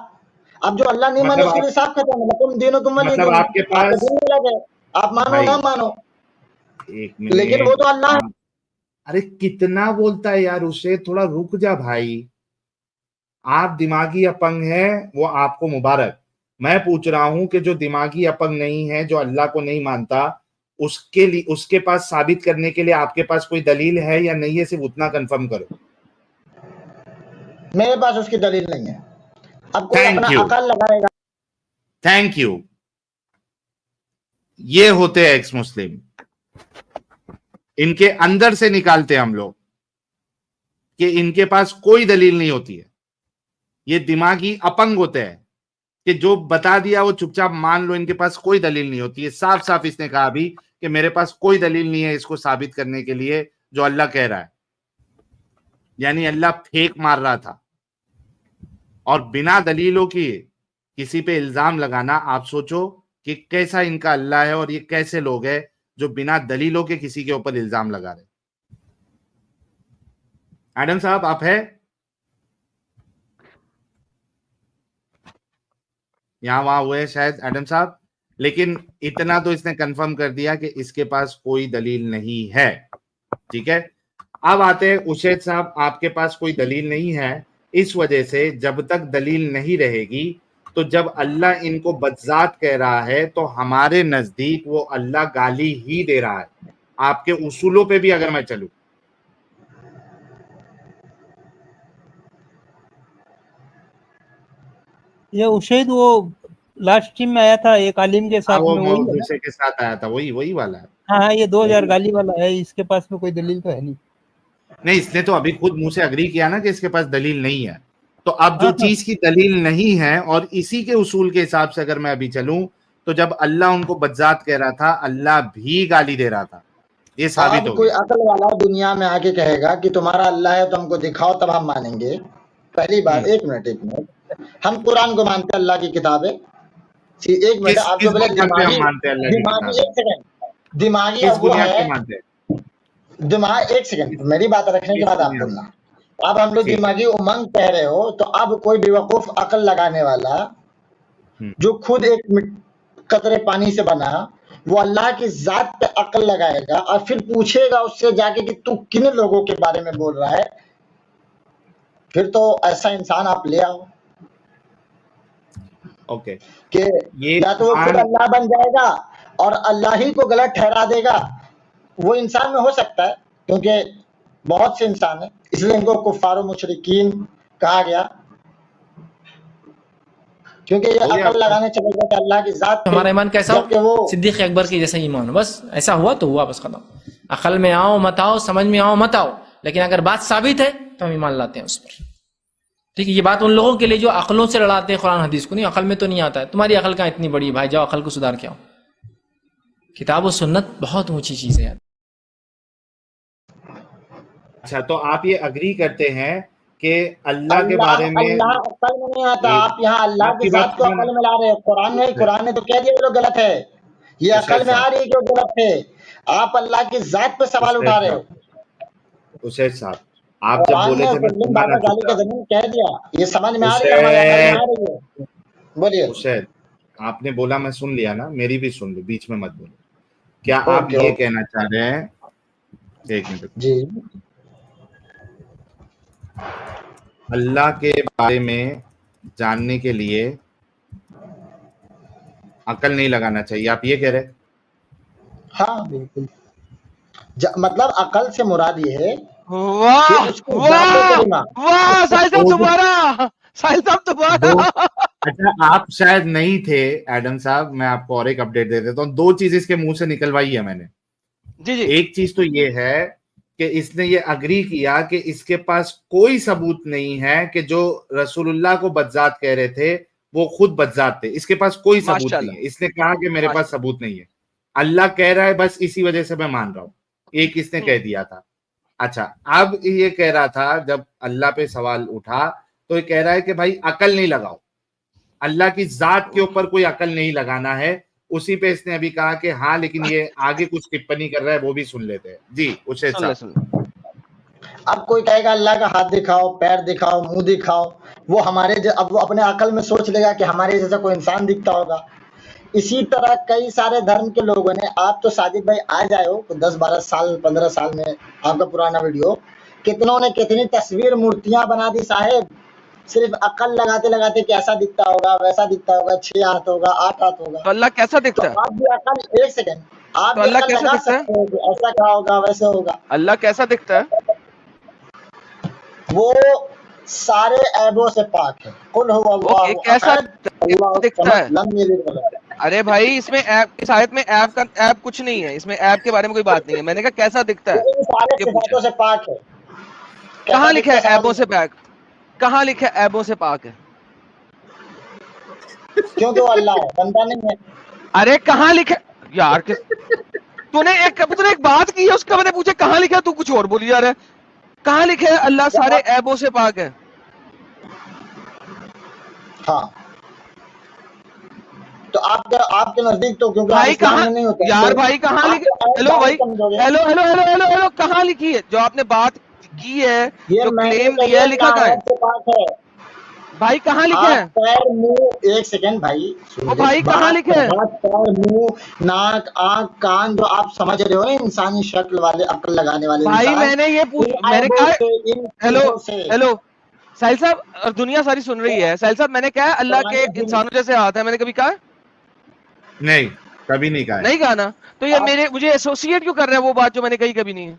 اب جو اللہ نہیں مانے اس کے لیے صاف ختم ہے، تم دینوں تم ولی مطلب دین، آپ کے پاس دین الگ ہے، آپ مانو بھائی نہ مانو، ایک منٹ، لیکن وہ تو اللہ ہے۔ ارے کتنا بولتا ہے یار، اسے تھوڑا رک جا بھائی، آپ دماغی اپنگ ہیں وہ آپ کو مبارک، میں پوچھ رہا ہوں کہ جو دماغی اپنگ نہیں ہے، جو اللہ کو نہیں مانتا، اس کے لیے اس کے پاس ثابت کرنے کے لیے آپ کے پاس کوئی دلیل ہے یا نہیں ہے؟ صرف اتنا کنفرم کرو۔ میرے پاس اس کی دلیل نہیں ہے، اب کوئی تھینک اپنا یو، عقل لگائے گا۔ Thank you. یہ ہوتے ہیں ایکس مسلم، ان کے اندر سے نکالتے ہم لوگ کہ ان کے پاس کوئی دلیل نہیں ہوتی ہے، یہ دماغی اپنگ ہوتے ہیں کہ جو بتا دیا وہ چپ چاپ مان لو، ان کے پاس کوئی دلیل نہیں ہوتی ہے۔ صاف صاف اس نے کہا بھی کہ میرے پاس کوئی دلیل نہیں ہے اس کو ثابت کرنے کے لیے جو اللہ کہہ رہا ہے، یعنی اللہ پھینک مار رہا تھا۔ اور بنا دلیلوں کی کسی پہ الزام لگانا، آپ سوچو کہ کیسا ان کا اللہ ہے اور یہ کیسے لوگ ہیں جو بنا دلیلوں کے کسی کے اوپر الزام لگا رہے۔ ایڈم صاحب آپ ہے یہاں وہاں ہوئے شاید ایڈم صاحب، لیکن اتنا تو اس نے کنفرم کر دیا کہ اس کے پاس کوئی دلیل نہیں ہے، ٹھیک ہے۔ اب آتے ہیں اشید صاحب، آپ کے پاس کوئی دلیل نہیں ہے، اس وجہ سے جب تک دلیل نہیں رہے گی تو جب اللہ ان کو بدذات کہہ رہا ہے تو ہمارے نزدیک وہ اللہ گالی ہی دے رہا ہے، آپ کے اصولوں پہ بھی اگر میں چلوں۔ یہ اشید وہ لاسٹ ٹیم میں آیا تھا ایک عالم کے ساتھ وہ میں، وہی ہے نا؟ دوسرے کے ساتھ آیا تھا، وہی والا ہے۔ ہاں یہ 2000 گالی والا ہے، اس کے پاس میں کوئی دلیل تو ہے نہیں۔ نہیں، اس نے تو ابھی خود منہ سے اگری کیا نا کہ اس کے پاس دلیل نہیں ہے، تو اب جو چیز کی دلیل نہیں ہے اور اسی کے اصول کے حساب سے اگر میں ابھی چلوں تو جب اللہ ان کو بدذات کہہ رہا تھا اللہ بھی گالی دے رہا تھا، یہ ثابت اب ہو کوئی گیا۔ عقل والا دنیا میں آ کے کہے گا کہ تمہارا اللہ ہے تو ہم کو دکھاؤ تب ہم مانیں گے۔ پہلی بات، ایک منٹ ہم قرآن کو مانتے ہیں، اللہ کی کتاب ہے، ایک منٹ آپ جو کس بولے بنیاد پہ ہم مانتے ہیں اللہ کی دماغی کتاب؟ ایک سیکنڈ، دماغی کس اب وہ بنیاد ہے، پہ مانتے ہیں؟ دماغ ایک سیکنڈ میری بات رکھنے کے بعد آپ بولنا۔ اب ہم لوگ ٹھیک ہے۔ دماغی امنگ کہہ رہے ہو تو اب کوئی بیوقوف عقل لگانے والا جو خود ایک قطرے پانی سے بنا، وہ اللہ کی ذات پہ عقل لگائے گا اور پھر پوچھے گا اس سے جا کے کہ تو کن لوگوں کے بارے میں بول رہا ہے، پھر تو ایسا انسان آپ لے آؤ اوکے، کہ یا تو وہ خود اللہ بن جائے گا اور اللہ ہی کو غلط ٹھہرا دے گا۔ وہ انسان میں ہو سکتا ہے کیونکہ بہت سے انسان ہیں، اس لیے ان کو کفار و مشرکین کہا گیا، کیونکہ یہ عقل لگانے چلے گا کہ اللہ کی ذات ہمارا ایمان کیسا ہو؟ جبکہ وہ صدیق اکبر کے جیسا ایمان ہو، بس ایسا ہوا تو ہوا، بس ختم۔ عقل میں آؤ مت آؤ، سمجھ میں آؤ مت آؤ، لیکن اگر بات ثابت ہے تو ہم ایمان لاتے ہیں اس پر، ٹھیک ہے۔ یہ بات ان لوگوں کے لیے جو عقلوں سے لڑاتے ہیں قرآن حدیث کو، نہیں عقل میں تو نہیں آتا ہے، تمہاری عقل کہاں اتنی بڑی ہے بھائی، جاؤ عقل کو سدھار کے آؤ۔ کتاب و سنت بہت اونچی چیز ہے یار۔ اچھا، تو آپ یہ اگری کرتے ہیں کہ اللہ کے بارے میں اللہ عقل میں نہیں آتا، آپ یہاں اللہ کی ذات کو عقل میں لا رہے ہیں۔ قرآن نے تو کہہ دیا وہ غلط ہے، یہ عقل میں آ رہی ہے کہ وہ غلط ہے، آپ اللہ کی ذات پہ سوال اٹھا رہے ہو۔ اشید صاحب آپ جب بولے تھے میں سننا نہ گالی کا چاہتا، زمین کہہ دیا، یہ سمجھ میں آ رہی ہے، ہمارے عقل میں آ رہی ہے، بولیے۔ اشید آپ نے بولا میں سن لیا نا، میری بھی سن لو، بیچ میں مت بولو۔ کیا آپ یہ کہنا چاہ رہے ہیں، ایک منٹ، جی، اللہ کے بارے میں جاننے کے لیے عقل نہیں لگانا چاہیے، آپ یہ کہہ رہے؟ ہاں بالکل، مطلب عقل سے مراد یہ ہے واہ واہ واہ، ساحل صاحب دوبارہ، ساحل صاحب دوبارہ۔ اچھا آپ شاید نہیں تھے ایڈم صاحب، میں آپ کو اور ایک اپڈیٹ دے دیتا ہوں۔ دو چیز اس کے منہ سے نکلوائی ہے میں نے۔ جی جی، ایک چیز تو یہ ہے کہ اس نے یہ اگری کیا کہ اس کے پاس کوئی ثبوت نہیں ہے کہ جو رسول اللہ کو بدذات کہہ رہے تھے وہ خود بدذات تھے، اس کے پاس کوئی ثبوت نہیں ہے۔ اس نے کہا کہ میرے پاس ثبوت نہیں ہے، اللہ کہہ رہا ہے بس اسی وجہ سے میں مان رہا ہوں، ایک اس نے کہہ دیا تھا۔ اچھا اب یہ کہہ رہا تھا جب اللہ پہ سوال اٹھا تو یہ کہہ رہا ہے کہ بھائی عقل نہیں لگاؤ، اللہ کی ذات کے اوپر کوئی عقل نہیں لگانا ہے۔ اسی پہ اس نے ابھی کہا کہ ہاں لیکن یہ آگے کچھ ٹپنی کر رہا ہے، وہ بھی سن لیتے ہیں۔ جی اشید صاحب، اب کوئی کہے گا اللہ کا ہاتھ دکھاؤ، پیر دکھاؤ، منہ دکھاؤ، وہ ہمارے اب وہ اپنے عقل میں سوچ لے گا کہ ہمارے جیسا کوئی انسان دکھتا ہوگا. اسی طرح کئی سارے دھرم کے لوگوں نے، آپ تو ساجد بھائی آ جائے ہو 10-12 سال 15 سال میں آپ کا پرانا ویڈیو، کتنوں نے کتنی تصویر مورتیاں بنا دی صاحب، صرف عقل لگاتے لگاتے کہ ایسا دکھتا ہوگا، ویسا دکھتا ہوگا، 6 ہاتھ ہوگا، 8 ہاتھ ہوگا. تو اللہ کیسا تو دکھتا ہے؟ آپ بھی عقل، ایک سیکنڈ، آپ تو بھی اللہ عقل کیسا لگا دکھتا ہے؟ سکتے ہو کہ ایسا کیا ہوگا، ویسے ہوگا. اللہ کیسا دکھتا ہے؟ وہ سارے عیبوں سے پاک ہے. قل هو اوکے، اللہ کیسا احد اللہ دکھتا ہے؟ الصمد لم یلد ولم یولد. ارے بھائی اس میں ایپ، اس آیت میں ایپ کا ایپ کچھ نہیں ہے، اس میں ایپ کے بارے میں کوئی بات نہیں ہے. میں نے کہا کیسا دکھتا وہ ہے ان سارے یہ پوچھا. صفاتوں سے پاک ہے. کہاں کیسا لکھا دکھتا ہے ایبوں سمجھ سے نہیں، پاک؟ کہاں لکھا ہے ایبوں سے پاک ہے؟ کیونکہ وہ اللہ ہے، بندہ نہیں ہے. ارے کہاں لکھا یار؟ تو نے ایک بات کی ہے، اس کا میں نے پوچھا کہاں لکھا، تو کچھ اور بولی جا رہا ہے. کہاں لکھا ہے اللہ جب سارے آپ، ایبوں سے پاک ہے؟ ہاں تو آپ کے نزدیک تو کیونکہ آپ بھائی اسلام کہاں میں نہیں ہوتے یار، تو بھائی کہاں آپ لکھا؟ تو عیب ہیلو جائز بھائی، سمجھو گے. Hello hello hello hello hello, کہاں لکھی ہے جو آپ نے بات کی ہے، یہ جو میں نے کلیم کہی دیا ہے، ہے لکھا کہاں ہے نہایت سے پاک ہے. بھائی؟ کہاں لکھا ہے؟ ہاتھ پیر منہ، ایک سیکنڈ بھائی سن او لے بھائی کہاں بات. لکھا ہے؟ ہاتھ پیر منہ ناک آنکھ کان جو آپ سمجھ رہے ہو نا انسانی شکل والے عقل لگانے والے بھائی انسان، میں نے یہ ان میں نے عیبوں کہا، سے، ان ہیلو چیزوں سے. ہیلو ساحل صاحب، اور دنیا ساری سن رہی ہے، ساحل صاحب میں نے کہا اللہ کے پرانے دن، انسانوں جیسے ہاتھ ہے، میں نے کبھی کہا؟ نہیں، کبھی نہیں کہا ہے. نہیں کہا نا. تو یہ آپ مجھے ایسوسیٹ کیوں کر رہا ہے وہ بات جو میں نے کہی کبھی نہیں ہے؟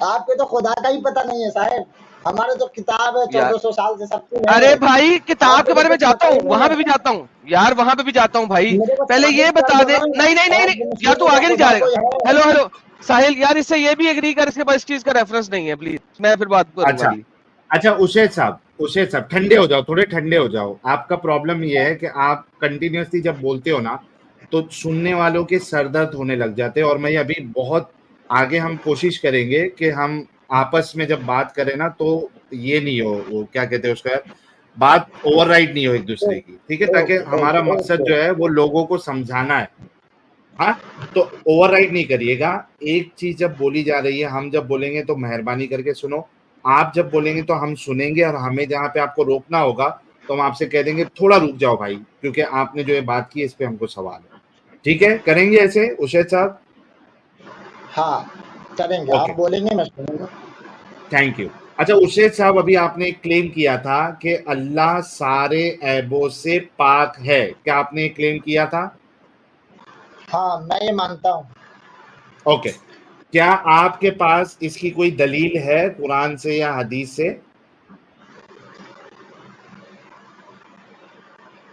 آپ کے تو خدا کا ہی پتہ نہیں ہے صاحب. ہمارے تو کتاب ہے یار 1400 سال سے سب کچھ ہے. ارے بھائی کتاب آپ کے کو تو بارے میں کچھ جاتا پتہ ہی ہوں، نہیں وہاں پہ بھی ہے. جاتا ہوں یار، وہاں پہ بھی جاتا ہوں بھائی. میرے کو پہلے یہ ثابت کر بتا دو دے. نا نہیں نہیں نہیں آپ نہیں یار، تو مسلموں کا آگے نہیں خدا جا رہے گا. کوئی ہے. ہیلو ہیلو ساحل یار، اس سے یہ بھی ایگری کر، اس کے پاس اس چیز کا ریفرنس نہیں ہے پلیز، میں پھر بات کروں گا اچھا اگلی. اچھا، اشید صاحب ٹھنڈے ہو جاؤ، تھوڑے ٹھنڈے ہو جاؤ. آپ کا پرابلم یہ ہے کہ آپ کنٹینیوسلی جب بولتے ہو نا تو سننے والوں کے سر درد ہونے لگ جاتے ہیں. اور میں ابھی بہت آگے ہم کوشش کریں گے کہ ہم آپس میں جب بات کریں نا تو یہ نہیں ہو، وہ کیا کہتے ہیں اس کا، بات اوور رائڈ نہیں ہو ایک دوسرے کی، ٹھیک ہے؟ تاکہ ہمارا مقصد جو ہے وہ لوگوں کو سمجھانا ہے. ہاں تو اوور رائڈ نہیں کریے گا. ایک چیز جب بولی جا رہی ہے، ہم جب بولیں گے تو مہربانی کر کے سنو. آپ جب بولیں گے تو ہم سنیں گے، اور ہمیں جہاں پہ آپ کو روکنا ہوگا تو ہم آپ سے کہہ دیں گے تھوڑا رک جاؤ بھائی، کیونکہ آپ نے جو یہ بات کی اس پہ ہم کو سوال ہے. ٹھیک ہے، کریں گے ایسے اشید صاحب؟ ہاں کریں گے، آپ اوکے، بولیں گے میں سنوں گا. Thank you. اچھا اشید صاحب، ابھی آپ نے کلیم کیا تھا کہ اللہ سارے عیبوں سے پاک ہے، کیا آپ نے کلیم کیا تھا؟ ہاں میں یہ مانتا ہوں. اوکے، کیا آپ کے پاس اس کی کوئی دلیل ہے قرآن سے یا حدیث سے؟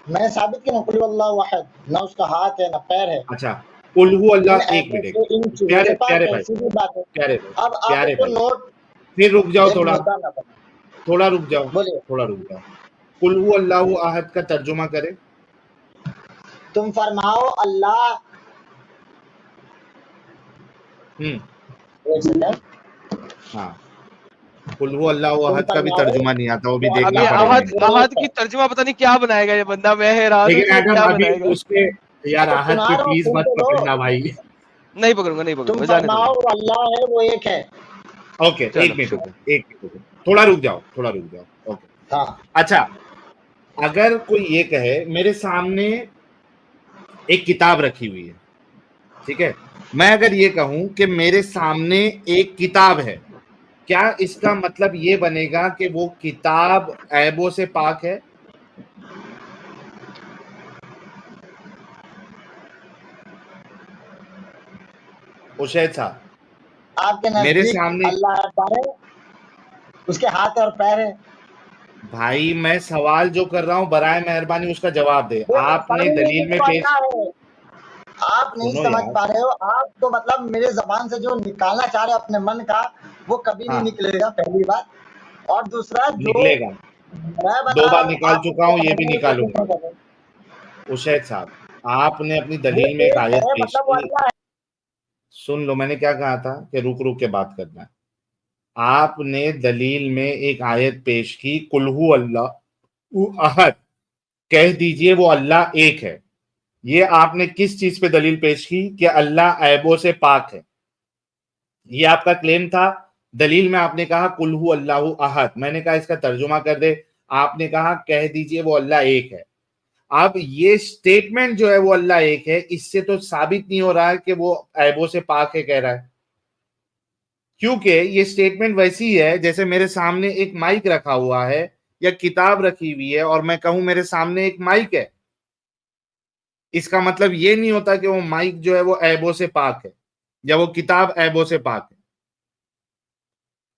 میں نے ثابت کیا نا قل اللہ واحد، نہ اس کا ہاتھ ہے نہ پیر ہے. اچھا، قل هو ان اللہ، ایک ایبوں منٹ، سے، ان چیزوں پیارے سے پاک پیارے ہے، بھائی، سیدھی بات ہے. پیارے بھائی، اب آپ پیارے اس کو بھائی، نوٹ، پھر رک جاؤ، ایک تھوڑا مدعا نہ بنے. تھوڑا رک جاؤ، بولیے. تھوڑا رک جاؤ. قل هو اللہ احد کا ترجمہ کرے. تم فرماؤ اللہ، ایک سیکنڈ، ہاں، قل هو اللہ تم احد کا بھی فرماؤ ترجمہ نہیں آتا، وہ بھی کہ دیکھنا ابھی اللہ پڑے گا احد میرے. احد ایک کی ہے. ترجمہ پتہ نہیں کیا بنائے گا یہ بندہ، میں حیران ہوں اس لیکن میں ایڈم کیا ابھی بنائے گا. اس پہ یار تو احد سنا پہ رہا ہوں، پلیز سن مت تو لو. پکڑنا بھائی. نہیں پکڑوں گا، نہیں پکڑوں تم گا، جانے دو. فرماؤ اللہ ہے وہ ایک ہے. اوکے، چلو ایک منٹ شکریہ. رکو، ایک منٹ رکو، تھوڑا رک جاؤ، تھوڑا رک جاؤ. اوکے، ہاں اچھا، اگر کوئی یہ کہے میرے سامنے ایک کتاب رکھی ہوئی ہے، ٹھیک ہے، میں اگر یہ کہوں کہ میرے سامنے ایک کتاب ہے، کیا اس کا مطلب یہ بنے گا کہ وہ کتاب عیبوں سے پاک ہے؟ اشید صاحب، آپ کے میرے نزدیک سامنے، اللہ ہے، اس کے ہاتھ اور پیر ہے. بھائی میں سوال جو کر رہا ہوں برائے مہربانی اس کا جواب دے. وہ آپ پڑھ نے نہیں دلیل رہے میں تو پیش، اللہ ہے. آپ نہیں سنو سمجھ یار، پا رہے ہو. آپ تو مطلب میرے زبان سے جو نکالنا چاہ رہے ہو اپنے من کا، وہ کبھی ہاں نہیں نکلے گا، پہلی بات. اور دوسرا جو نکلے گا، میں 2 بتا رہا بار ہوں نکال آپ چکا ہوں، یہ بھی سمجھنے کی نکالوں کوشش گا. نہیں کر رہے. اشید صاحب، آپ نے اپنی وہ دلیل میں ایک ایک آیت ہے، پیش مطلب وہ کی. اللہ ہے. سن لو، میں نے کیا کہا تھا کہ رک رک کے بات کرنا ہے. آپ نے دلیل میں ایک آیت پیش کی، قل هو اللہ احد، کہہ دیجئے وہ اللہ ایک ہے. یہ آپ نے کس چیز پہ دلیل پیش کی کہ اللہ عیبوں سے پاک ہے؟ یہ آپ کا کلیم تھا دلیل میں آپ نے کہا قل هو اللہ احد، میں نے کہا اس کا ترجمہ کر دے، آپ نے کہا کہہ دیجئے وہ اللہ ایک ہے. اب یہ سٹیٹمنٹ جو ہے وہ اللہ ایک ہے، اس سے تو ثابت نہیں ہو رہا کہ وہ عیبوں سے پاک ہے کہہ رہا ہے، کیونکہ یہ سٹیٹمنٹ ویسی ہے جیسے میرے سامنے ایک مائک رکھا ہوا ہے یا کتاب رکھی ہوئی ہے اور میں کہوں میرے سامنے ایک مائک ہے. اس کا مطلب یہ نہیں ہوتا کہ وہ مائک جو ہے وہ عیبوں سے پاک ہے یا وہ کتاب عیبوں سے پاک ہے.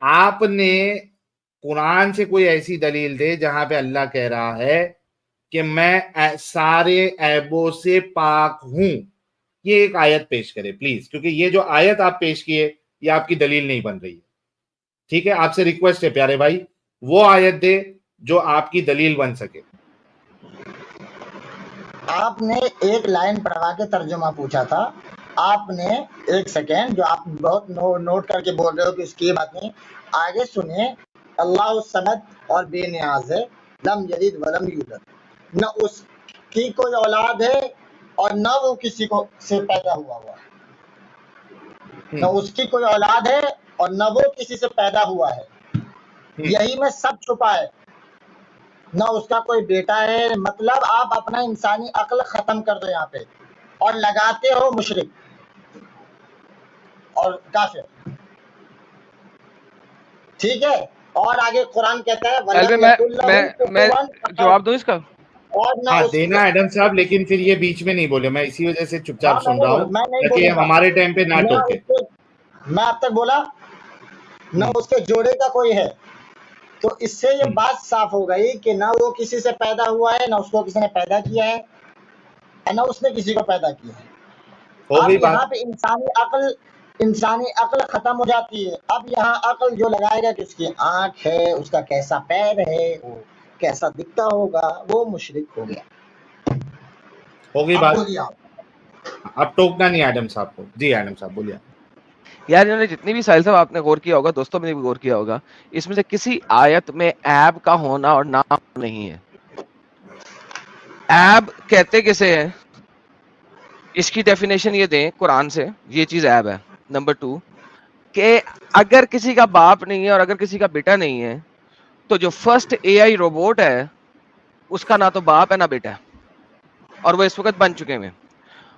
آپ نے قرآن سے کوئی ایسی دلیل دے جہاں پہ اللہ کہہ رہا ہے کہ میں سارے عیبوں سے پاک ہوں. یہ ایک آیت پیش کرے پلیز، کیونکہ یہ جو آیت آپ پیش کیے یہ آپ کی دلیل نہیں بن رہی ہے. ٹھیک ہے، آپ سے ریکویسٹ ہے پیارے بھائی، وہ آیت دے جو آپ کی دلیل بن سکے. آپ نے ایک لائن پڑھوا کے ترجمہ پوچھا تھا، آپ نے ایک سیکنڈ جو آپ بہت نوٹ کر کے بول رہے ہو کہ اس کی بات نہیں، آگے سنیں. اللہ الصمد اور بے نیاز ہے، لم یلد ولم یولد، نہ اس کی کوئی اولاد ہے اور نہ وہ کسی کو سے پیدا ہوا ہے. نہ اس کی کوئی اولاد ہے اور نہ وہ کسی سے پیدا ہوا ہے، یہی میں سب چھپا ہے. نہ اس کا کوئی بیٹا ہے. مطلب آپ اپنا انسانی عقل ختم کر دو یہاں پہ اور لگاتے ہو مشرک اور کافر. ٹھیک ہے، اور آگے قرآن کہتا ہے وَلَمْ يَكُنْ لَهُ میں كُفُوًا أَحَدٌ. جواب دوں اس کا؟ اور نہ ہاں اس دینا ایڈم صاحب، لیکن پھر یہ بیچ میں نہیں بولے، میں اسی وجہ سے چپ چاپ سن رہا ہوں میں نہیں تاکہ بولوں گا. ہمارے ٹائم پہ نہ ٹوکے. میں اب تک بولا نہ اس کے جوڑے کا کوئی ہے، تو اس سے یہ بات صاف ہو گئی کہ نہ وہ کسی سے پیدا ہوا ہے، نہ اس کو کسی نے پیدا کیا ہے، اور نہ اس نے کسی کو پیدا کیا ہے. ہو اب گئی یہاں بات. پہ انسانی عقل ختم ہو جاتی ہے. اب یہاں عقل جو لگائے گا کہ اس کی آنکھ ہے، اس کا کیسا پیر ہے، وہ کیسا دکھتا ہوگا، وہ مشرک ہو گیا. ہو گئی اب بات. بولیے آپ. اب ٹوکنا نہیں ایڈم صاحب کو. جی ایڈم صاحب بولیے. یار انہوں نے جتنی بھی ساحل صاحب آپ نے غور کیا ہوگا، دوستوں نے بھی غور کیا ہوگا، اس میں سے کسی آیت میں عیب کا ہونا اور نہ ہونا نہیں ہے. عیب کہتے کسے ہیں؟ اس کی ڈیفینیشن یہ دیں قرآن سے، یہ چیز عیب ہے. نمبر 2 کہ اگر کسی کا باپ نہیں ہے اور اگر کسی کا بیٹا نہیں ہے تو جو فرسٹ اے آئی روبوٹ ہے اس کا نہ تو باپ ہے نہ بیٹا ہے، اور وہ اس وقت بن چکے ہیں.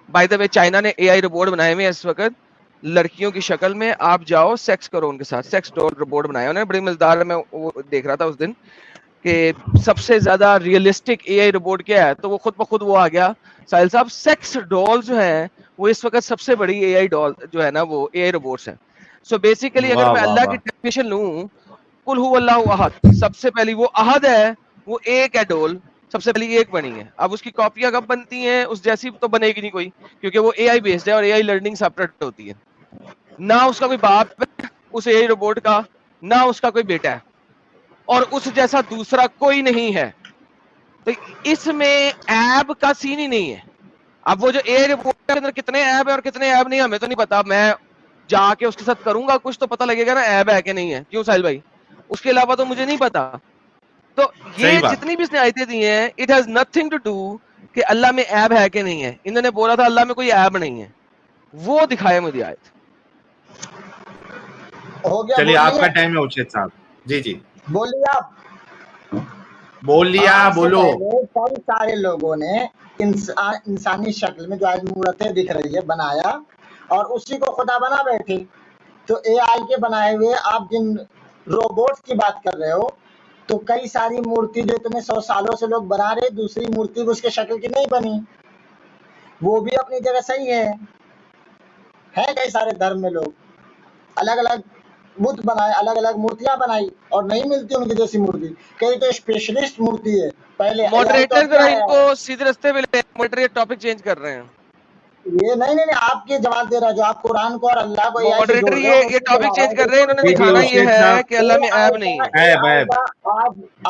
بائی دا وے چائنا نے اے آئی روبوٹ بنائے ہوئے اس وقت لڑکیوں کی شکل میں، آپ جاؤ سیکس کرو ان کے ساتھ. سیکس ڈول روبوٹ بنایا انہوں نے، بڑی مزدار. میں وہ دیکھ رہا تھا اس دن کہ سب سے زیادہ ریئلسٹک اے آئی روبوٹ کیا ہے، تو وہ خود بخود وہ آ گیا ساحل صاحب. سیکس ڈول جو ہے وہ اس وقت سب سے بڑی اے آئی ڈول جو ہے نا وہ اے آئی روبوٹس ہیں. سو بیسیکلی اگر واہ میں واہ اللہ کی واہ. ڈیفینیشن لوں، قل هو اللہ احد، سب سے پہلی وہ احد ہے، وہ ایک ہے ڈول، سب سے پہلی ایک بنی ہے. اب اس کی کاپیاں کب بنتی ہیں؟ اس جیسی تو بنے گی نہیں کوئی، کیونکہ وہ اے آئی بیسڈ ہے اور اے آئی لرننگ سیپریٹ ہوتی ہے. نہ اس کا کوئی باپ ہے اس اے آئی روبوٹ کا، نہ اس کا کوئی بیٹا ہے، اور اس جیسا دوسرا کوئی نہیں ہے. تو اس میں عیب کا سین ہی نہیں ہے. اب وہ جو اے آئی روبوٹ کے اندر کتنے عیب ہے اور کتنے عیب نہیں ہمیں تو نہیں پتا. میں جا کے اس کے ساتھ کروں گا کچھ تو پتہ لگے گا نا عیب ہے کہ نہیں ہے. کیوں ساحل بھائی؟ اس کے علاوہ تو مجھے نہیں پتا. تو یہ جتنی بھی اس نے آیتیں دی ہیں it has nothing to do کہ اللہ میں عیب ہے کہ نہیں ہے. انہوں نے بولا تھا اللہ میں کوئی عیب نہیں ہے، وہ دکھائے مجھے آیت. ہو گیا. چلیے آپ کا ٹائم ہے ارشد صاحب. جی جی بولیے آپ. بول لیا، بولو. کئی سارے لوگوں نے انسانی شکل میں جو آج مورتیں دکھ رہی ہے بنایا اور اسی کو خدا بنا بیٹھے. تو اے آئی کے بنائے ہوئے آپ جن روبوٹس کی بات کر رہے ہو، تو کئی ساری مورتی جو اتنے 100 سالوں سے لوگ بنا رہے، دوسری مورتی اس کے شکل کی نہیں بنی، وہ بھی اپنی جگہ صحیح ہے. کئی سارے دھرم میں لوگ الگ الگ بت بنائے، الگ الگ مورتیاں بنائی اور نہیں ملتی ان کی جیسی مورتی. کئی تو اسپیشلسٹ مورتی ہے. پہلے ماڈریٹر ذرا ان کو سیدھے رستے پہ لے، ماڈریٹر ٹاپک چینج کر رہے ہیں. یہ نہیں آپ کے جواب دے رہا جو آپ قرآن کو اور اللہ کو ماڈریٹر یہ ٹاپک چینج کر رہے ہیں. انہوں نے دکھانا یہ ہے کہ اللہ میں عیب نہیں ہے.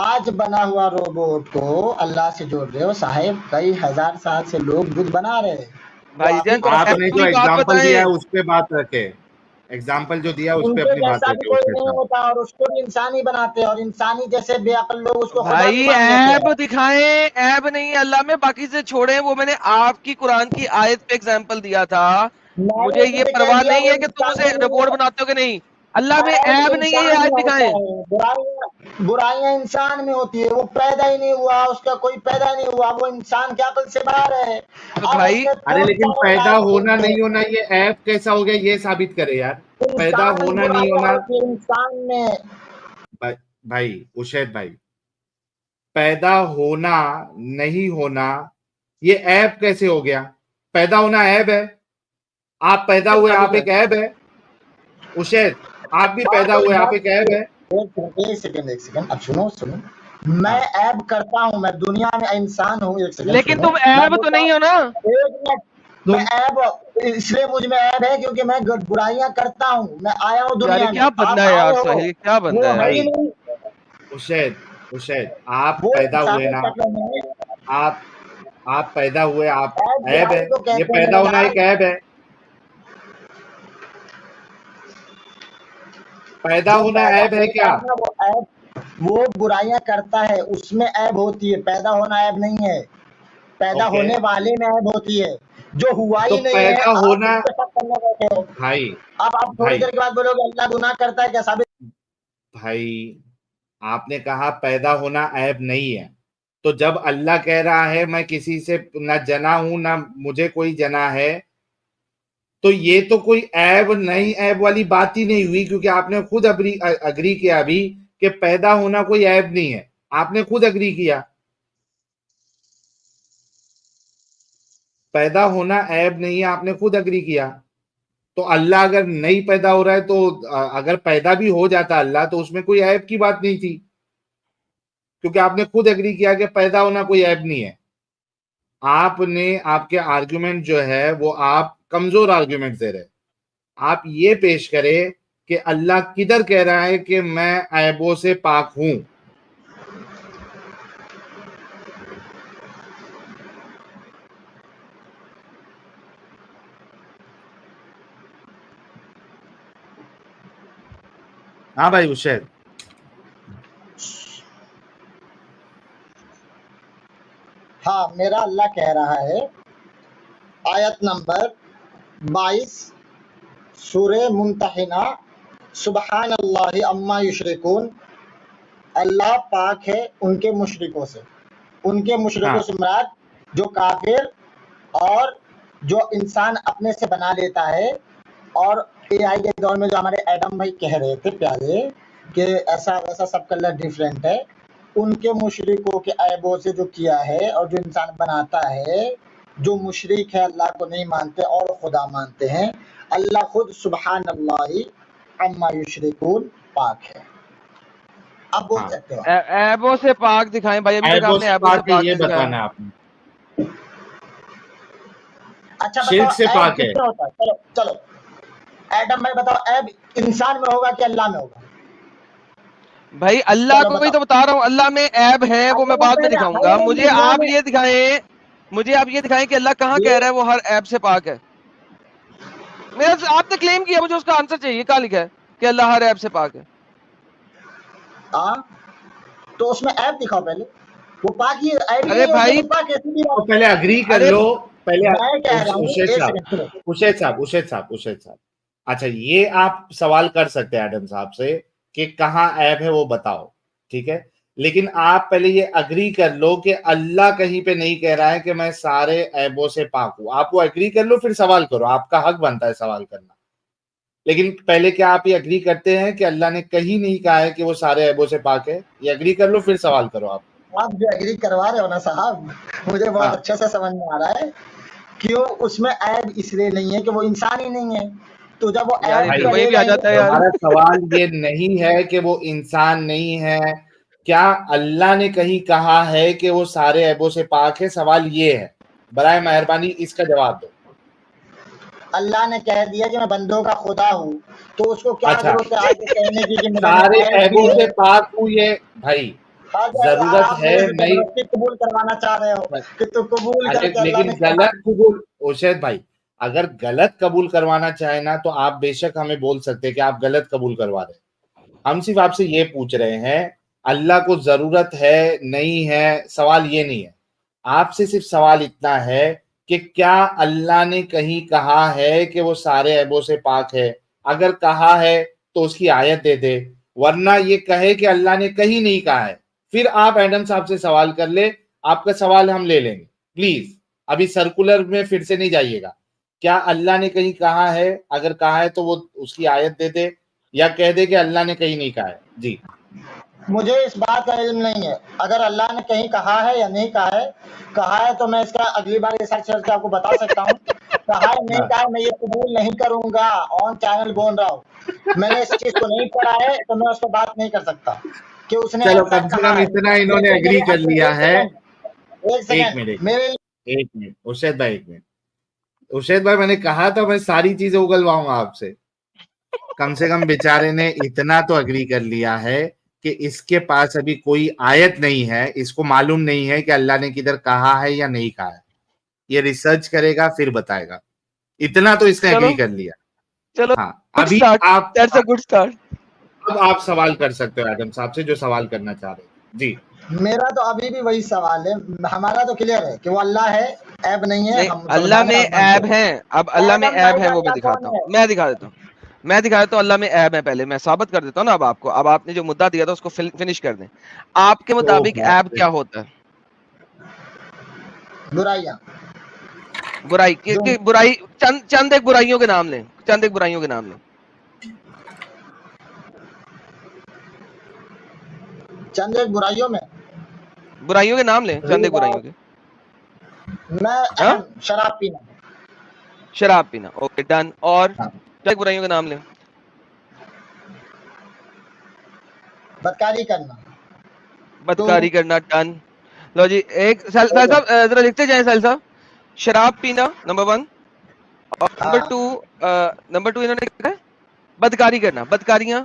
آج بنا ہوا روبوٹ کو اللہ سے جوڑ رہے ہو صاحب. کئی ہزار سال سے لوگ بدھ بنا رہے ہیں. بھائی جان آپ نے جو بات ایگزامپل بتائیں. دیا ہے اس پہ بات رکھے، ایگزامپل جو دیا اس ان پہ کے اپنی بات جیسا بھی رکھے. کوئی نہیں ہوتا اور اس کو بھی انسانی بناتے ہیں، اور انسانی جیسے بے عقل لوگ اس کو خدا بھی بھائی مان لیتے عیب ہیں. دکھائیں، عیب نہیں ہے اللہ میں، باقی سے چھوڑیں. وہ میں نے آپ کی قرآن کی آیت پہ ایگزامپل دیا تھا. میں مجھے نے یہ تجھے کہہ پرواہ دیا نہیں وہ ہے کہ تم اسے انسانی نہیں رپورٹ ہے. بناتے ہو کہ نہیں. اللہ میں عیب نہیں ہے، یہ آیت دکھائیں۔ برائیاں انسان میں ہوتی ہے، وہ پیدا ہی نہیں ہوا، اس کا کوئی پیدا نہیں ہوا، وہ انسان کے عقل سے باہر ہے۔ بھائی ارے لیکن پیدا ہونا نہیں ہونا یہ عیب کیسا ہو گیا، یہ ثابت کرے یار۔ پیدا ہونا نہیں ہونا انسان میں بھائی اشید بھائی، پیدا ہونا نہیں ہونا یہ عیب کیسے ہو گیا؟ پیدا ہونا عیب ہے؟ آپ پیدا ہوئے آپ ایک عیب ہے؟ اشید آپ بھی پیدا ہوئے آپ ایک عیب ہے؟ ایک سیکنڈ اب سنو میں عیب کرتا ہوں، میں دنیا میں انسان ہوں، ایک سیکنڈ لیکن تم عیب تو نہیں ہو نا۔ میں عیب اس لیے مجھ میں عیب ہے کیونکہ میں برائیاں کرتا ہوں، میں آیا ہوں دنیا میں۔ کیا بندہ ہے یار ساحل، کیا بندہ ہے اشید آپ پیدا ہوئے نا، آپ پیدا ہوئے آپ عیب ہے، یہ پیدا ہونا ایک عیب ہے؟ پیدا ہونا عیب ہے کیا؟ وہ برائیاں کرتا ہے اس میں عیب ہوتی ہے، پیدا ہونا عیب نہیں ہے، پیدا ہونے والے میں عیب ہوتی ہے، جو ہوا ہی نہیں ہے۔ پیدا ہونا بھائی اب آپ تھوڑی دیر کے بعد بولو گے اللہ گناہ کرتا ہے کیا ثابت؟ بھائی آپ نے کہا پیدا ہونا عیب نہیں ہے، تو جب اللہ کہہ رہا ہے میں کسی سے نہ جنا ہوں نہ مجھے کوئی جنا ہے، تو یہ تو کوئی عیب نہیں، عیب والی بات ہی نہیں ہوئی، کیونکہ آپ نے خود اگری کیا ابھی کہ پیدا ہونا کوئی عیب نہیں ہے، آپ نے خود اگری کیا پیدا ہونا عیب نہیں ہے، آپ نے خود اگری کیا۔ تو اللہ اگر نہیں پیدا ہو رہا ہے تو اگر پیدا بھی ہو جاتا اللہ تو اس میں کوئی عیب کی بات نہیں تھی، کیونکہ آپ نے خود اگری کیا کہ پیدا ہونا کوئی عیب نہیں ہے۔ آپ نے آپ کے آرگومنٹ جو ہے وہ آپ کمزور آرگومنٹ دے رہے، آپ یہ پیش کرے کہ اللہ کدھر کہہ رہا ہے کہ میں عیبوں سے پاک ہوں؟ ہاں بھائی اشید، ہاں میرا اللہ کہہ رہا ہے، آیت نمبر 22 سورہ ممتحنہ، سبحان اللہ عما یشرکون، اللہ پاک ہے ان کے مشرکوں سے۔ ان کے مشرکوں سے مراد جو کافر اور جو انسان اپنے سے بنا لیتا ہے، اور اے آئی کے دور میں جو ہمارے ایڈم بھائی کہہ رہے تھے پیارے کہ ایسا ویسا سب کا اللہ ڈیفرنٹ ہے، ان کے مشرکوں کے عیبوں سے جو کیا ہے، اور جو انسان بناتا ہے، جو مشرک ہے اللہ کو نہیں مانتے اور خدا مانتے ہیں، اللہ خود سبحان اللہ عما یشرکون پاک ہے۔ اب بول سکتے ہو عیبوں سے پاک دکھائیں بھائی، ابھی تک آپ نے عیبوں سے پاک یہ نہیں بتانا دکھایا۔ آپ نے اچھا شرک سے بتاؤ پاک عیب ہے۔ کس میں ہوتا ہے؟ چلو ایڈم بھائی بتاؤ، عیب انسان میں ہوگا کہ اللہ میں ہوگا؟ بھائی اللہ کو بھی تو بتا رہا ہوں، اللہ میں عیب ہے وہ میں بعد میں دکھاؤں گا۔ مجھے آپ یہ دکھائیں کہ اللہ کہاں کہہ رہا ہے وہ ہر عیب سے پاک ہے۔ میرا آپ نے کلیم کیا، مجھے اس کا آنسر چاہیے، کہاں لکھا ہے کہ اللہ ہر عیب سے پاک ہے؟ ہاں تو اس میں عیب دکھاؤ پہلے، وہ پاک ہی عیب ہی ارے نہیں بھائی ہے، پاک ہے سیدھی بات۔ تو پہلے اگری کر ارے لو، پہلے میں کہہ رہا ہوں اشید صاحب اچھا یہ آپ سوال کر سکتے ہیں ایڈم صاحب سے کہ کہاں عیب ہے وہ بتاؤ، ٹھیک ہے، لیکن آپ پہلے یہ اگری کر لو کہ اللہ کہیں پہ نہیں کہہ رہا ہے کہ میں سارے عیبوں سے پاک ہوں۔ آپ وہ اگری کر لو پھر سوال کرو، آپ کا حق بنتا ہے سوال کرنا، لیکن پہلے کیا آپ یہ اگری کرتے ہیں کہ اللہ نے کہیں نہیں کہا ہے کہ وہ سارے عیبوں سے پاک ہے؟ یہ اگری کر لو پھر سوال کرو۔ آپ جو اگری کروا رہے ہو نا صاحب، مجھے بہت اچھے سے سمجھ میں آ رہا ہے کیوں اس میں عیب اس لیے نہیں ہے کہ وہ انسان ہی نہیں ہے، تو جب وہ عیب وہی بھی آ جاتا ہے یار۔ ہمارا سوال یہ نہیں ہے کہ وہ انسان نہیں ہے، کیا اللہ نے کہیں کہا ہے کہ وہ سارے عیبوں سے پاک ہے؟ سوال یہ ہے، برائے مہربانی اس کا جواب دو۔ اللہ نے کہہ دیا کہ میں بندوں کا خدا ہوں، تو اس کو کیا ضرورت ہے آگے کہنے کی کہ سارے عیبوں سے پاک ہوں؟ یہ بھائی ضرورت ہے نہیں، قبول کروانا چاہ رہے ہو کہ تو قبول کر کے اللہ لیکن نے غلط قبول، اشید بھائی اگر غلط قبول کروانا چاہیں نا تو آپ بے شک ہمیں بول سکتے کہ آپ غلط قبول کروا رہے ہیں، ہم صرف آپ سے یہ پوچھ رہے ہیں اللہ کو ضرورت ہے نہیں ہے، سوال یہ نہیں ہے، آپ سے صرف سوال اتنا ہے کہ کیا اللہ نے کہیں کہا ہے کہ وہ سارے عیبوں سے پاک ہے؟ اگر کہا ہے تو اس کی آیت دے دے، ورنہ یہ کہے کہ اللہ نے کہیں نہیں کہا ہے، پھر آپ ایڈم صاحب سے سوال کر لے، آپ کا سوال ہم لے لیں گے. پلیز ابھی سرکولر میں پھر سے نہیں جائیے گا. کیا اللہ نے کہیں کہا ہے؟ اگر کہا ہے تو وہ اس کی آیت دے دے یا کہہ دے کہ اللہ نے کہیں نہیں کہا ہے. جی مجھے اس بات کا علم نہیں ہے اگر اللہ نے کہیں کہا ہے یا نہیں کہا ہے تو میں اس کا اگلی بار ریسرچ کر کے آپ کو بتا سکتا ہوں. کہا ہے نہیں کہا ہے میں یہ قبول نہیں کروں گا، آن چینل بول رہا ہوں. میں نے اس چیز کو نہیں پڑھا ہے تو میں اس پہ بات نہیں کر سکتا کہ اس نے چلو ایسا کم سے کہا کم ہے. اتنا انہوں نے اگری کر لیا ہے. ایک سیکنڈ میرے ایک منٹ ارشد بھائی، ایک منٹ ارشد بھائی، میں نے کہا تھا میں ساری چیزیں اگلواؤں گا آپ سے. کم سے کم بیچارے نے اتنا تو اگری کر لیا ہے کہ اس کے پاس ابھی کوئی آیت نہیں ہے، اس کو معلوم نہیں ہے کہ اللہ نے کدھر کہا ہے یا نہیں کہا ہے. یہ ریسرچ کرے گا پھر بتائے گا. اتنا تو اس نے اگری کر لیا. چلو ہاں ابھی آپ that's a good start. اب آپ سوال کر سکتے ہو ایڈم صاحب سے جو سوال کرنا چاہ رہے ہیں. جی میرا تو ابھی بھی وہی سوال ہے، ہمارا تو کلیئر ہے کہ وہ اللہ ہے، عیب نہیں ہے. اللہ میں عیب ہیں. اب اللہ میں عیب ہے وہ میں دکھاتا ہوں، میں دکھا دیتا ہوں اللہ میں عیب ہے. پہلے میں ثابت کر دیتا ہوں نا. اب آپ کو، اب آپ نے جو مدعا دیا تھا اس کو فنش کر دیں. آپ کے مطابق عیب کیا ہوتا ہے؟ برائیاں. برائی چند ایک برائیوں کے نام لیں. چند ایک برائیوں کے نام لیں. چند ایک برائیوں کے. میں شراب پینا. Okay done. اور چند ایک برائیوں کے نام لیں. بدکاری کرنا. ڈن. لو جی ایک سہیل صاحب ذرا لکھتے جائیں. سہیل صاحب شراب پینا نمبر 1 اور نمبر 2 انہوں نے کہا ہے بدکاری کرنا. بدکاریاں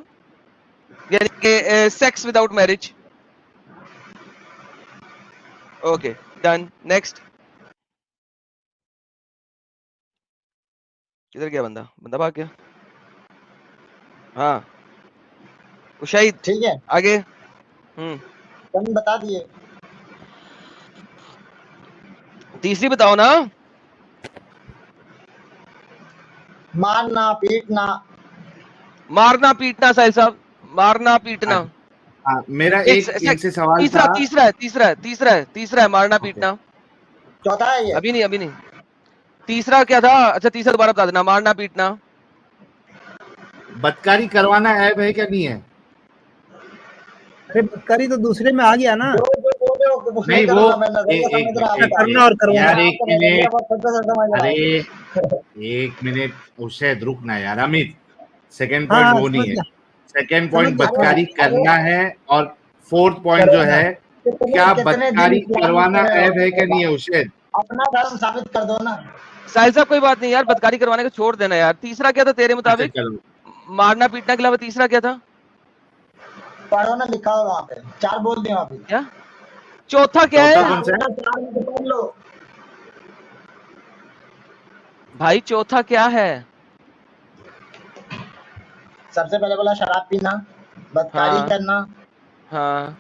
یعنی کہ sex without marriage. Okay done. Next. کدھر گیا بندہ بھاگ گیا. ہاں شہید ٹھیک ہے آگے. بتا دیے. تیسری بتاؤ نا. مارنا پیٹنا. ساحل صاحب مارنا پیٹنا. میرا ایک سے سوال تھا. تیسرا ہے مارنا پیٹنا. چوتھا ہے یہ. ابھی نہیں. تیسرا کیا تھا؟ اچھا تیسرا دوبارہ بتا دینا. مارنا پیٹنا. بدکاری کروانا عیب ہے کیا نہیں ہے؟ ارے بدکاری تو دوسرے میں آ گیا نا. نہیں وہ ایک منٹ ارشد رکنا یار. امت سیکنڈ پوائنٹ وہ نہیں ہے. سیکنڈ پوائنٹ بدکاری کرنا ہے اور فورتھ پوائنٹ جو ہے کیا بدکاری کروانا عیب ہے کہ نہیں ہے. ارشد اپنا دھرم ثابت کر دو نا. ساحل صاحب کوئی بات نہیں یار، بدکاری کروانے کو چھوڑ دینا یار. تیسرا کیا تھا تیرے مطابق؟ مارنا پیٹنا کے علاوہ تیسرا کیا تھا؟ پڑھو نا، لکھا ہو وہاں پہ. 4 بول دیں وہاں پہ. کیا چوتھا کیا ہے بھائی؟ چوتھا کیا ہے؟ سب سے پہلے بولا شراب پینا، بدکاری کرنا،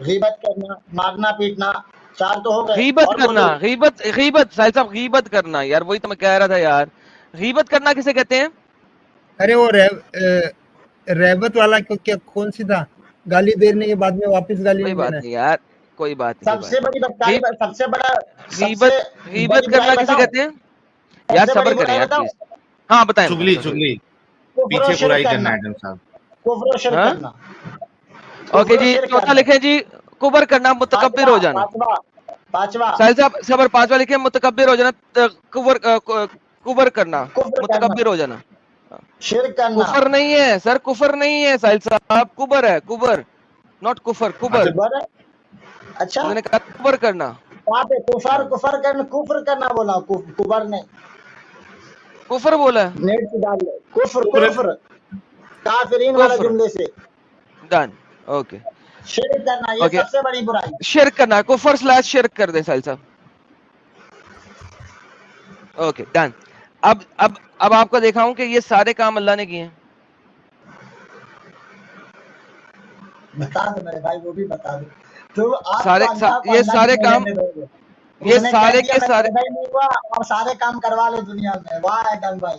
غیبت کرنا، مارنا پیٹنا. 4 تو ہو گئے. غیبت کرنا. غیبت ساحل صاحب غیبت کرنا یار، وہی تو میں کہہ رہا تھا یار. غیبت کرنا کسے کہتے ہیں؟ ارے وہ ریبت والا کون سی تھا؟ گالی دینے کے بعد میں واپس گالی کوئی بات نہیں یار، کوئی بات نہیں. سب سے بڑی بدکاری، سب سے بڑا غیبت کرنا کسے کہتے ہیں یار؟ صبر کریں یار پلیز. ہاں بتائیں. چگلی پیچھے برائی کرنا ایڈم صاحب. کفر و شرک کرنا. اوکے جی چوتھا لکھیں جی کبر کرنا، متکبر ہو جانا. پانچواں ساحل صاحب صبر. 5واں لکھیں متکبر ہو جانا. کبر کرنا متکبر ہو جانا. شرک کرنا. کفر نہیں ہے سر، کفر نہیں ہے ساحل صاحب، کبر ہے. کبر ناٹ کفر. کبر. اچھا میں نے کہا کبر کرنا. کفر کرنا بولا، کفر نہیں. کفر بولا ہے. نیٹ سے ڈال لو. کفر کافرین والا جملے سے. ڈن. اوکے. شرک کرنا یہ سب سے بڑی برائی. شرک کرنا کفر / شرک کر دیں ساحل صاحب. Okay done. اب آپ کو دیکھا ہوں کہ یہ سارے کام اللہ نے کیے ہیں. بتا دو میرے بھائی، وہ بھی بتا دو. تو یہ سارے کام، یہ سارے کے سارے اور سارے کام کروا لو دنیا میں. واہ ایڈم بھائی.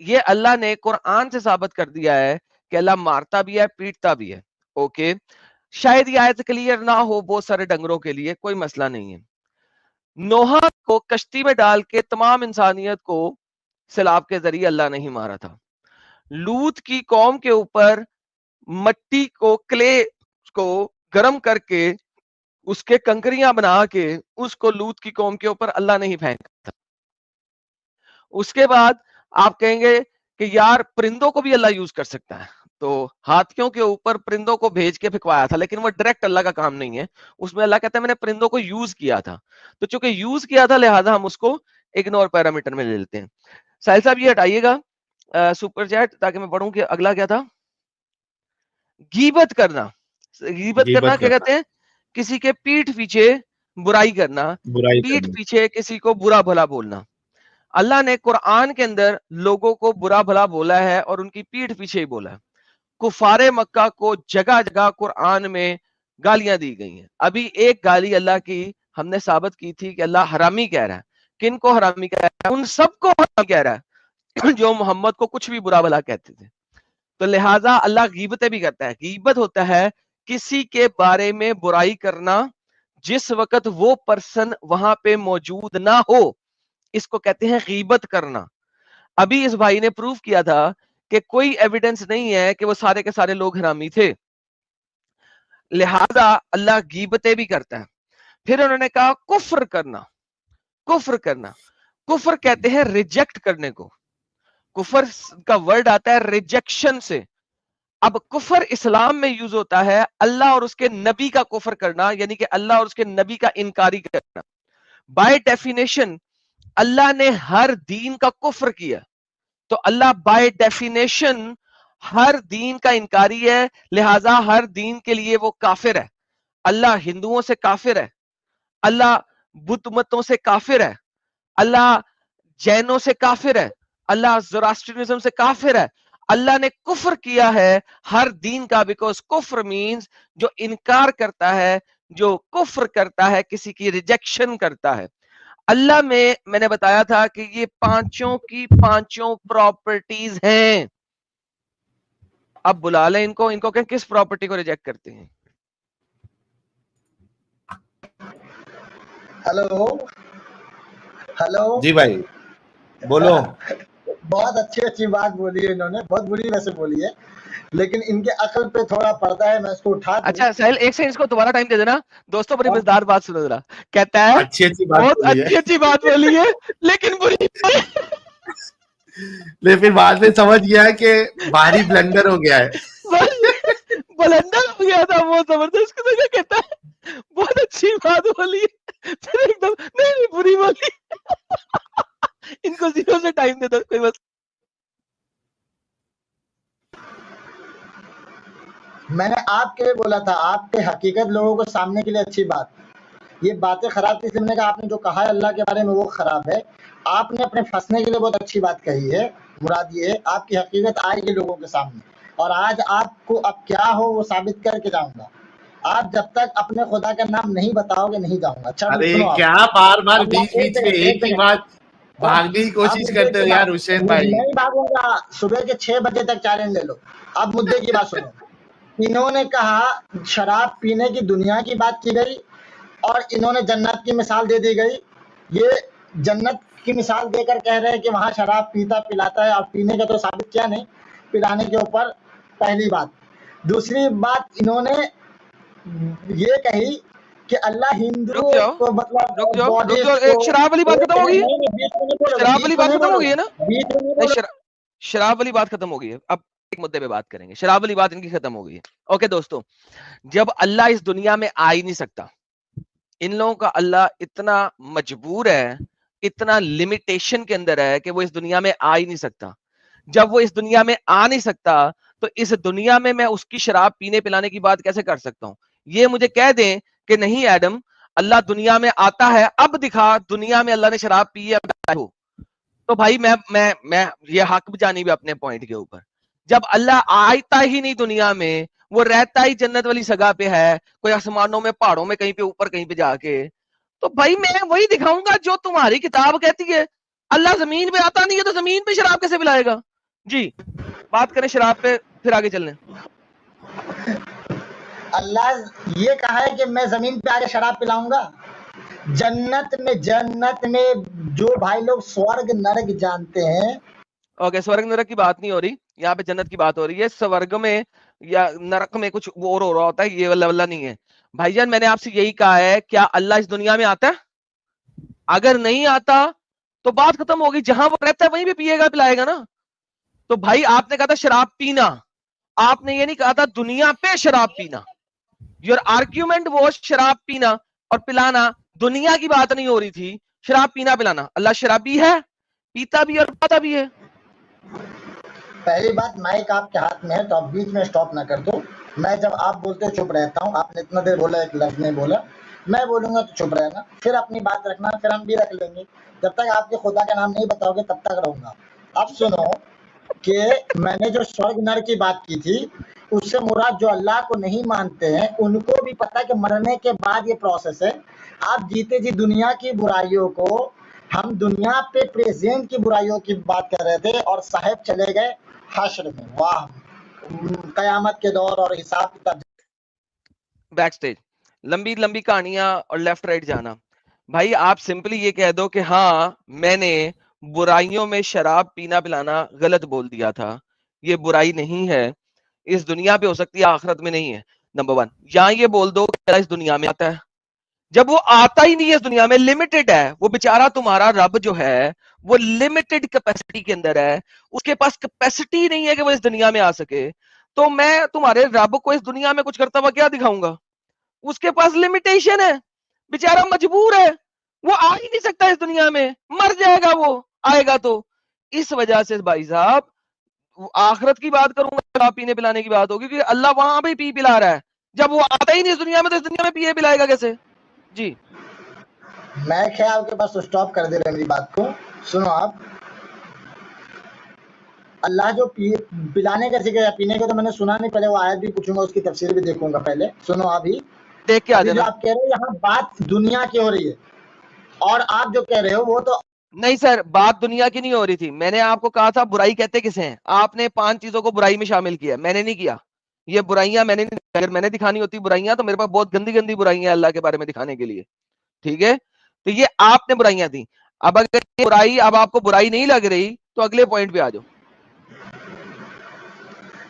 یہ اللہ نے قرآن سے ثابت کر دیا ہے کہ اللہ مارتا بھی ہے پیٹتا بھی ہے. اوکے شاید یہ آیت کلیئر نہ ہو بہت سارے ڈنگروں کے لیے, کوئی مسئلہ نہیں ہے. نوح کو کشتی میں ڈال کے تمام انسانیت کو سیلاب کے ذریعے اللہ نے ہی مارا تھا. لوط کی قوم کے اوپر مٹی کو کلے کو گرم کر کے اس کے کنکریاں بنا کے اس کو لوط کی قوم کے اوپر اللہ نے ہی پھینکا تھا. اس کے بعد آپ کہیں گے کہ یار پرندوں کو بھی اللہ یوز کر سکتا ہے, تو ہاتھیوں کے اوپر پرندوں کو بھیج کے پھینکوایا تھا, لیکن وہ ڈائریکٹ اللہ کا کام نہیں ہے. اس میں اللہ کہتا ہے میں نے پرندوں کو یوز کیا تھا, تو چونکہ یوز کیا تھا لہٰذا ہم اس کو اگنور پیرامیٹر میں لے لیتے ہیں. ساحل صاحب یہ ہٹائیے گا سپر چیٹ تاکہ میں پڑھوں کہ اگلا کیا تھا. غیبت کرنا, غیبت کرنا کیا کہتے ہیں, کسی کے پیٹھ پیچھے برائی کرنا, پیٹھ پیچھے کسی کو برا بھلا بولنا. اللہ نے قرآن کے اندر لوگوں کو برا بھلا بولا ہے اور ان کی پیٹھ پیچھے ہی بولا ہے. کفار مکہ کو جگہ جگہ قرآن میں گالیاں دی گئی ہیں. ابھی ایک گالی اللہ کی ہم نے ثابت کی تھی کہ اللہ حرامی کہہ رہا ہے. کن کو حرامی کہہ رہا ہے؟ ان سب کو حرامی کہہ رہا ہے جو محمد کو کچھ بھی برا بھلا کہتے تھے. تو لہٰذا اللہ غیبتیں بھی کرتا ہے. غیبت ہوتا ہے کسی کے بارے میں برائی کرنا جس وقت وہ پرسن وہاں پہ موجود نہ ہو, اس کو کہتے ہیں غیبت کرنا. ابھی اس بھائی نے پروف کیا تھا کہ کوئی ایویڈنس نہیں ہے کہ وہ سارے کے سارے لوگ حرامی تھے, لہذا اللہ غیبتیں بھی کرتا ہے. پھر انہوں نے کہا کفر کرنا. کفر کرنا, کفر کہتے ہیں ریجیکٹ کرنے کو. کفر کا ورڈ آتا ہے ریجیکشن سے. اب کفر اسلام میں یوز ہوتا ہے اللہ اور اس کے نبی کا کفر کرنا, یعنی کہ اللہ اور اس کے نبی کا انکاری کرنا. بائی ڈیفینیشن اللہ نے ہر دین کا کفر کیا, تو اللہ بائی ڈیفینیشن ہر دین کا انکاری ہے, لہذا ہر دین کے لیے وہ کافر ہے. اللہ ہندوؤں سے کافر ہے, اللہ بدھ متوں سے کافر ہے, اللہ جینوں سے کافر ہے, اللہ زوراسٹرزم سے کافر ہے. اللہ نے کفر کیا ہے ہر دین کا, بیکاز کفر مینز جو انکار کرتا ہے, جو کفر کرتا ہے کسی کی ریجیکشن کرتا ہے. اللہ میں نے بتایا تھا کہ یہ پانچوں کی پانچوں پراپرٹیز ہیں. اب بلا لیں ان کو کہ کس پراپرٹی کو ریجیکٹ کرتے ہیں. ہلو ہلو جی بھائی بولو. بہت اچھی بات بولی ہے انہوں نے, بہت بری ویسے بولی ہے, لیکن ان کے عقل پہ تھوڑا پڑتا ہے, میں اس کو اٹھا. اچھا سہیل ایک سے اس کو دوبارہ ٹائم دے دینا دوستوں, بڑی مزیدار بات سنو ذرا. کہتا ہے بہت اچھی بات بولی ہے لیکن بری. لیکن بعد میں سمجھ گیا ہے کہ بھاری بلنڈر ہو گیا ہے. بلنڈر ہو گیا تھا وہ زبردست. کہتا ہے بہت اچھی بات بولی ہے, پھر ایک دم نہیں بری بولی. ان کو زیرو سے ٹائم دے دو کوئی بس. میں نے آپ کے لیے بولا تھا, آپ کے حقیقت لوگوں کو سامنے کے لیے اچھی بات. یہ باتیں خراب تھی, سننے کا آپ نے جو کہا ہے اللہ کے بارے میں وہ خراب ہے. آپ نے اپنے پھنسنے کے لیے بہت اچھی بات کہی ہے. مراد یہ ہے آپ کی حقیقت آئے گی لوگوں کے سامنے, اور آج آپ کو اب کیا ہو وہ ثابت کر کے جاؤں گا. آپ جب تک اپنے خدا کا نام نہیں بتاؤ گے نہیں جاؤں گا. اچھا ارے کیا بار بار بیچ بیچ میں ایک ہی بات بھاگنے کی کوشش کرتے ہو یار حسین بھائی. نہیں بھاگوں گا, صبح کے 6 بجے تک چیلنج لے لو. اب مدعے کی بات سنو. انہوں نے کہا شراب پینے کی دنیا کی بات کی گئی اور انہوں نے جنت کی مثال دے دی گئی. یہ جنت کی مثال دے کر کہہ رہے ہیں کہ وہاں شراب پیتا پلاتا ہے, اور پینے کا تو ثابت کیا نہیں, پلانے کے اوپر پہلی بات. دوسری بات انہوں نے یہ کہی کہ اللہ ہندو کو مطلب شراب والی بات ختم ہوگی, شراب والی بات ختم ہوگی ہے نا, شراب والی بات ختم ہو گئی ہے. اب ایک مدے پہ بات کریں گے. شراب والی بات ان کی ختم ہو گئی ہے. اوکے دوستو, جب اللہ اس دنیا میں آ ہی نہیں سکتا, ان لوگوں کا اللہ اتنا مجبور ہے, اتنا لمیٹیشن کے اندر ہے کہ وہ اس دنیا میں آ ہی نہیں سکتا. جب وہ اس دنیا میں آ نہیں سکتا تو اس دنیا میں اس کی شراب پینے پلانے کی بات کیسے کر سکتا ہوں. یہ مجھے کہہ دیں کہ نہیں ایڈم اللہ دنیا میں آتا ہے, اب دکھا دنیا میں اللہ نے شراب پی ہے ہو, تو بھائی میں یہ حق جانی بھی اپنے پوائنٹ کے اوپر. جب اللہ آتا ہی نہیں دنیا میں, وہ رہتا ہی جنت والی سگا پہ ہے, کوئی آسمانوں میں پہاڑوں میں کہیں پہ اوپر کہیں پہ جا کے, تو بھائی میں وہی دکھاؤں گا جو تمہاری کتاب کہتی ہے. اللہ زمین پہ آتا نہیں ہے تو زمین پہ شراب کیسے پلائے گا؟ جی بات کریں شراب پہ پھر آگے چلنے. اللہ یہ کہا ہے کہ میں زمین پہ آ کے شراب پلاؤں گا. جنت میں جو بھائی لوگ سورگ نرک جانتے ہیں. اوکے سورگ نرک کی بات نہیں ہو رہی یہاں پہ, جنت کی بات ہو رہی ہے. سورگ میں یا نرک میں کچھ اور ہو رہا ہوتا ہے, یہ والا نہیں ہے بھائی جان. میں نے آپ سے یہی کہا ہے, کیا اللہ اس دنیا میں آتا ہے؟ اگر نہیں آتا تو بات ختم ہوگی, جہاں وہ رہتا ہے وہیں پہ پیے گا پلائے گا نا. تو بھائی آپ نے کہا تھا شراب پینا, آپ نے یہ نہیں کہا تھا دنیا پہ شراب پینا. یور آرگیومنٹ وہ شراب پینا اور پلانا, دنیا کی بات نہیں ہو رہی تھی. شراب پینا پلانا, اللہ شرابی ہے, پیتا بھی اور پاتا بھی ہے. پہلی بات مائک آپ کے ہاتھ میں ہے تو آپ بیچ میں سٹاپ نہ کر دو. میں جب آپ بولتے ہو چپ رہتا ہوں. آپ نے اتنا دیر بولا, ایک لفظ نہیں بولا. میں بولوں گا تو چپ رہنا, پھر اپنی بات رکھنا, پھر ہم بھی رکھ لیں گے. جب تک آپ کے خدا کا نام نہیں بتاؤ گے تب تک رہوں گا. اب سنو کہ میں نے جو سورگ نر کی بات کی تھی, اس سے مراد جو اللہ کو نہیں مانتے ہیں ان کو بھی پتا کہ مرنے کے بعد یہ پروسیس ہے. آپ جیتے جی دنیا کی برائیوں کو, ہم دنیا پہ پریزنٹ کی برائیوں کی بات کر رہے تھے اور صاحب چلے گئے حشر میں. واہ, قیامت کے دور اور حساب کتاب. بیک سٹیج لمبی لمبی کہانیاں اور لیفٹ رائٹ جانا. بھائی آپ سمپلی یہ کہہ دو کہ ہاں میں نے برائیوں میں شراب پینا پلانا غلط بول دیا تھا, یہ برائی نہیں ہے, اس دنیا پہ ہو سکتی ہے آخرت میں نہیں ہے. نمبر 1. یا یہ بول دو کہ اس دنیا میں آتا ہے, جب وہ آتا ہی نہیں ہے اس دنیا میں, لمیٹڈ ہے وہ بیچارہ. تمہارا رب جو ہے وہ لمیٹڈ کیپیسٹی کے اندر ہے, اس کے پاس کیپیسٹی نہیں ہے کہ وہ اس دنیا میں آ سکے. تو میں تمہارے رب کو اس دنیا میں کچھ کرتا ہوا کیا دکھاؤں گا؟ اس کے پاس لمیٹیشن ہے, بیچارہ مجبور ہے, وہ آ ہی نہیں سکتا اس دنیا میں, مر جائے گا وہ آئے گا تو. اس وجہ سے بھائی صاحب آخرت کی بات کروں گا, شراب پینے پلانے کی بات ہوگی, کیونکہ اللہ وہاں پہ پی پلا رہا ہے. جب وہ آتا ہی نہیں اس دنیا میں تو اس دنیا میں پیے پلائے گا کیسے؟ جی میں خیال کے پاس سٹاپ کر دے رہے میری بات کو. سنو آپ, اللہ جو پلانے کا ذکر ہے پینے کا تو میں نے سنا نہیں, پہلے وہ آیت بھی پوچھوں گا, اس کی تفسیر بھی دیکھوں گا. پہلے سنو ابھی دیکھ کے آ جو جانا. آپ کہہ رہے ہیں یہاں بات دنیا کی ہو رہی ہے, اور آپ جو کہہ رہے ہو وہ تو نہیں سر, بات دنیا کی نہیں ہو رہی تھی. میں نے آپ کو کہا تھا برائی کہتے کسے ہیں, آپ نے 5 چیزوں کو برائی میں شامل کیا, میں نے نہیں کیا. یہ برائیاں میں نے نہیں, اگر میں نے دکھانی ہوتی برائیاں تو میرے پاس بہت گندی گندی برائیاں اللہ کے بارے میں دکھانے کے لیے, ٹھیک ہے. تو یہ آپ نے برائیاں تھیں. اب اگر یہ برائی اب آپ کو برائی نہیں لگ رہی تو اگلے پوائنٹ پہ آ جاؤ.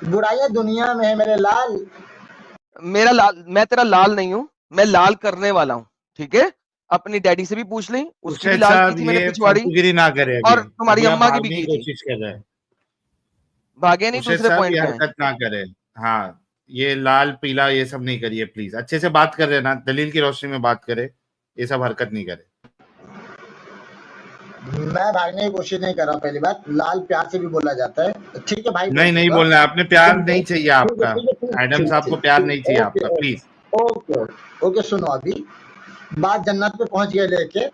برائیاں دنیا میں ہے میرے لال. میرا لال, میں تیرا لال نہیں ہوں, میں لال کرنے والا ہوں, ٹھیک ہے. اپنی ڈیڈی سے بھی پوچھ لیں, اس کی بھی ارشد لال کی صاحب تھی میں نے یہ پچھواڑی, فالتو گیری نہ کرے, اور ابھی تمہاری ابھی آپ اماں کی بھی بھاگنے کی کی تھی. کوشش کر رہے ہیں. بھاگے نہیں, ارشد دوسرے صاحب پوائنٹ یہ پہ ہیں. حرکت نہ کرے. ہاں یہ لال پیلا یہ سب نہیں کریے پلیز, اچھے سے بات کر رہے نا, دلیل کی روشنی میں بات کرے, یہ سب حرکت نہیں کرے. میں بھاگنے کی کوشش نہیں کر رہا. پہلی بات, لال پیار سے بھی بولا جاتا ہے, ٹھیک ہے بھائی. نہیں نہیں بولنا ہے, آپ نے پیار نہیں چاہیے آپ کا, ایڈم صاحب کو پیار نہیں چاہیے آپ کا, پلیز. اوکے اوکے سنو ابھی بات جنت پہ پہنچ گئے لے کے.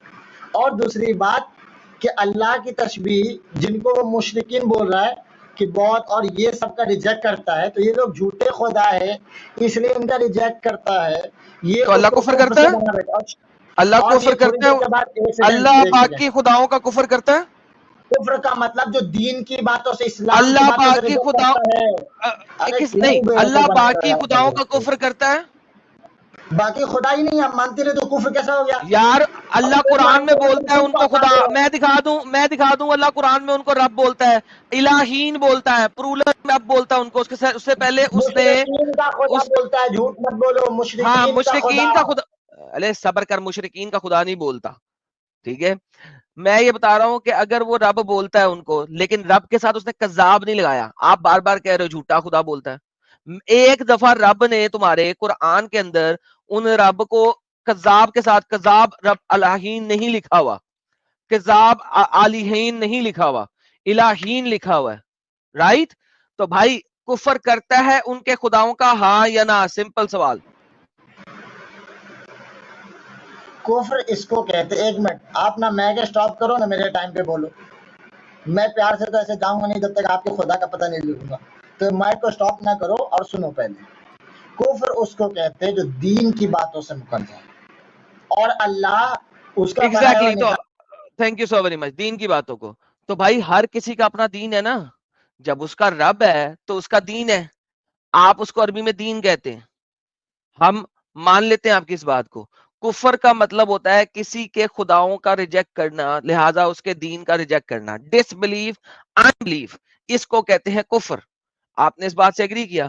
اور دوسری بات کہ اللہ کی تشبیہ جن کو وہ مشرکین بول رہا ہے کہ بہت, اور یہ سب کا ریجیکٹ کرتا ہے, تو یہ لوگ جھوٹے خدا ہے اس لیے ان کا ریجیکٹ کرتا ہے. یہ تو اللہ کفر کرتا ہے, اللہ اور کفر یہ تھوڑی کرتا دیر کے ہے, بعد اللہ باقی خداؤں کا کفر کرتا ہے. کفر کا مطلب جو دین کی باتوں سے, اسلام کی اللہ باتوں سے باقی ریجیکٹ خداؤں کرتا ہے. ارے نہیں, کیوں اللہ بیوقوف بنا رہا باقی ہے خداؤں کا آپ؟ کفر کرتا ہے. باقی خدا ہی نہیں آپ مانتے رہے تو کفر کیسا ہو گیا؟ یار اللہ اور قرآن میں مانتے رہے بولتا ہے تو ان کو خدا, میں دکھا دوں اللہ قرآن میں ان کو رب بولتا ہے, الہین بولتا ہے, پرولر رب بولتا ہے ان کو. اس سے پہلے اس نے مشرکین کا خدا بولتا ہے, جھوٹ مت بولو, ہاں مشرکین کا مشرکین کا خدا, ارے صبر کر, مشرکین کا خدا نہیں بولتا, ٹھیک ہے. میں یہ بتا رہا ہوں کہ اگر وہ رب بولتا ہے ان کو, لیکن رب کے ساتھ اس نے کذاب نہیں لگایا. آپ بار بار کہہ رہے ہو جھوٹا خدا بولتا ہے. ایک دفعہ رب نے تمہارے قرآن کے اندر ان رب کو کذاب کے ساتھ کذاب رب الہین نہیں لکھا ہوا, کذاب الہین نہیں لکھا ہوا, الہین لکھا ہوا ہے, رائٹ. تو بھائی کفر کرتا ہے ان کے خداؤں کا, ہاں یا نہ, سمپل سوال. کفر اس کو کہتے. ایک منٹ آپ نہ میں کے سٹاپ کرو نہ میرے ٹائم پہ بولو. میں پیار سے تو ایسے جاؤں گا نہیں جب تک آپ کے خدا کا پتہ نہیں لکھوں گا. تو مائک کو سٹاپ نہ کرو اور سنو. پہلے کفر اس کو کہتے جو دین کی باتوں سے مکر جائے, اور اللہ اس کا بنایا ہوا ایگزیکٹلی. تو thank you so very much. دین کی باتوں کو, تو بھائی ہر کسی کا اپنا دین ہے نا, جب اس کا رب ہے تو اس کا دین ہے, آپ اس کو عربی میں دین کہتے ہیں, ہم مان لیتے ہیں آپ کی اس بات کو. کفر کا مطلب ہوتا ہے کسی کے خداؤں کا ریجیکٹ کرنا, لہذا اس کے دین کا ریجیکٹ کرنا. ڈس بلیف, انبلیف, اس کو کہتے ہیں کفر. آپ نے اس بات سے ایگری کیا؟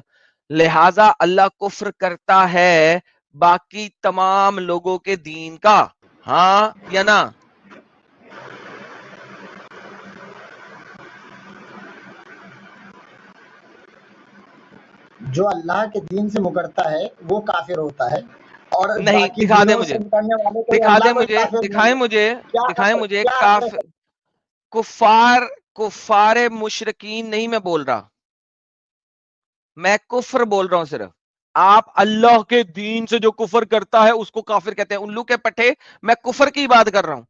لہذا اللہ کفر کرتا ہے باقی تمام لوگوں کے دین کا, ہاں یا نہ؟ جو اللہ کے دین سے مکرتا ہے وہ کافر ہوتا ہے, اور نہیں, باقی دکھا دیں دینوں مجھے, سے مکرنے والے کو دکھا اللہ دیں کوئی مجھے, کافر نہیں دکھائیں ہے. مجھے, کیا دکھائیں مجھے. کیا کفار مشرکین نہیں میں بول رہا, میں کفر بول رہا ہوں صرف. آپ اللہ کے دین سے جو کفر کرتا ہے اس کو کافر کہتے ہیں. الو کے پٹھے, میں کفر کی بات کر رہا ہوں.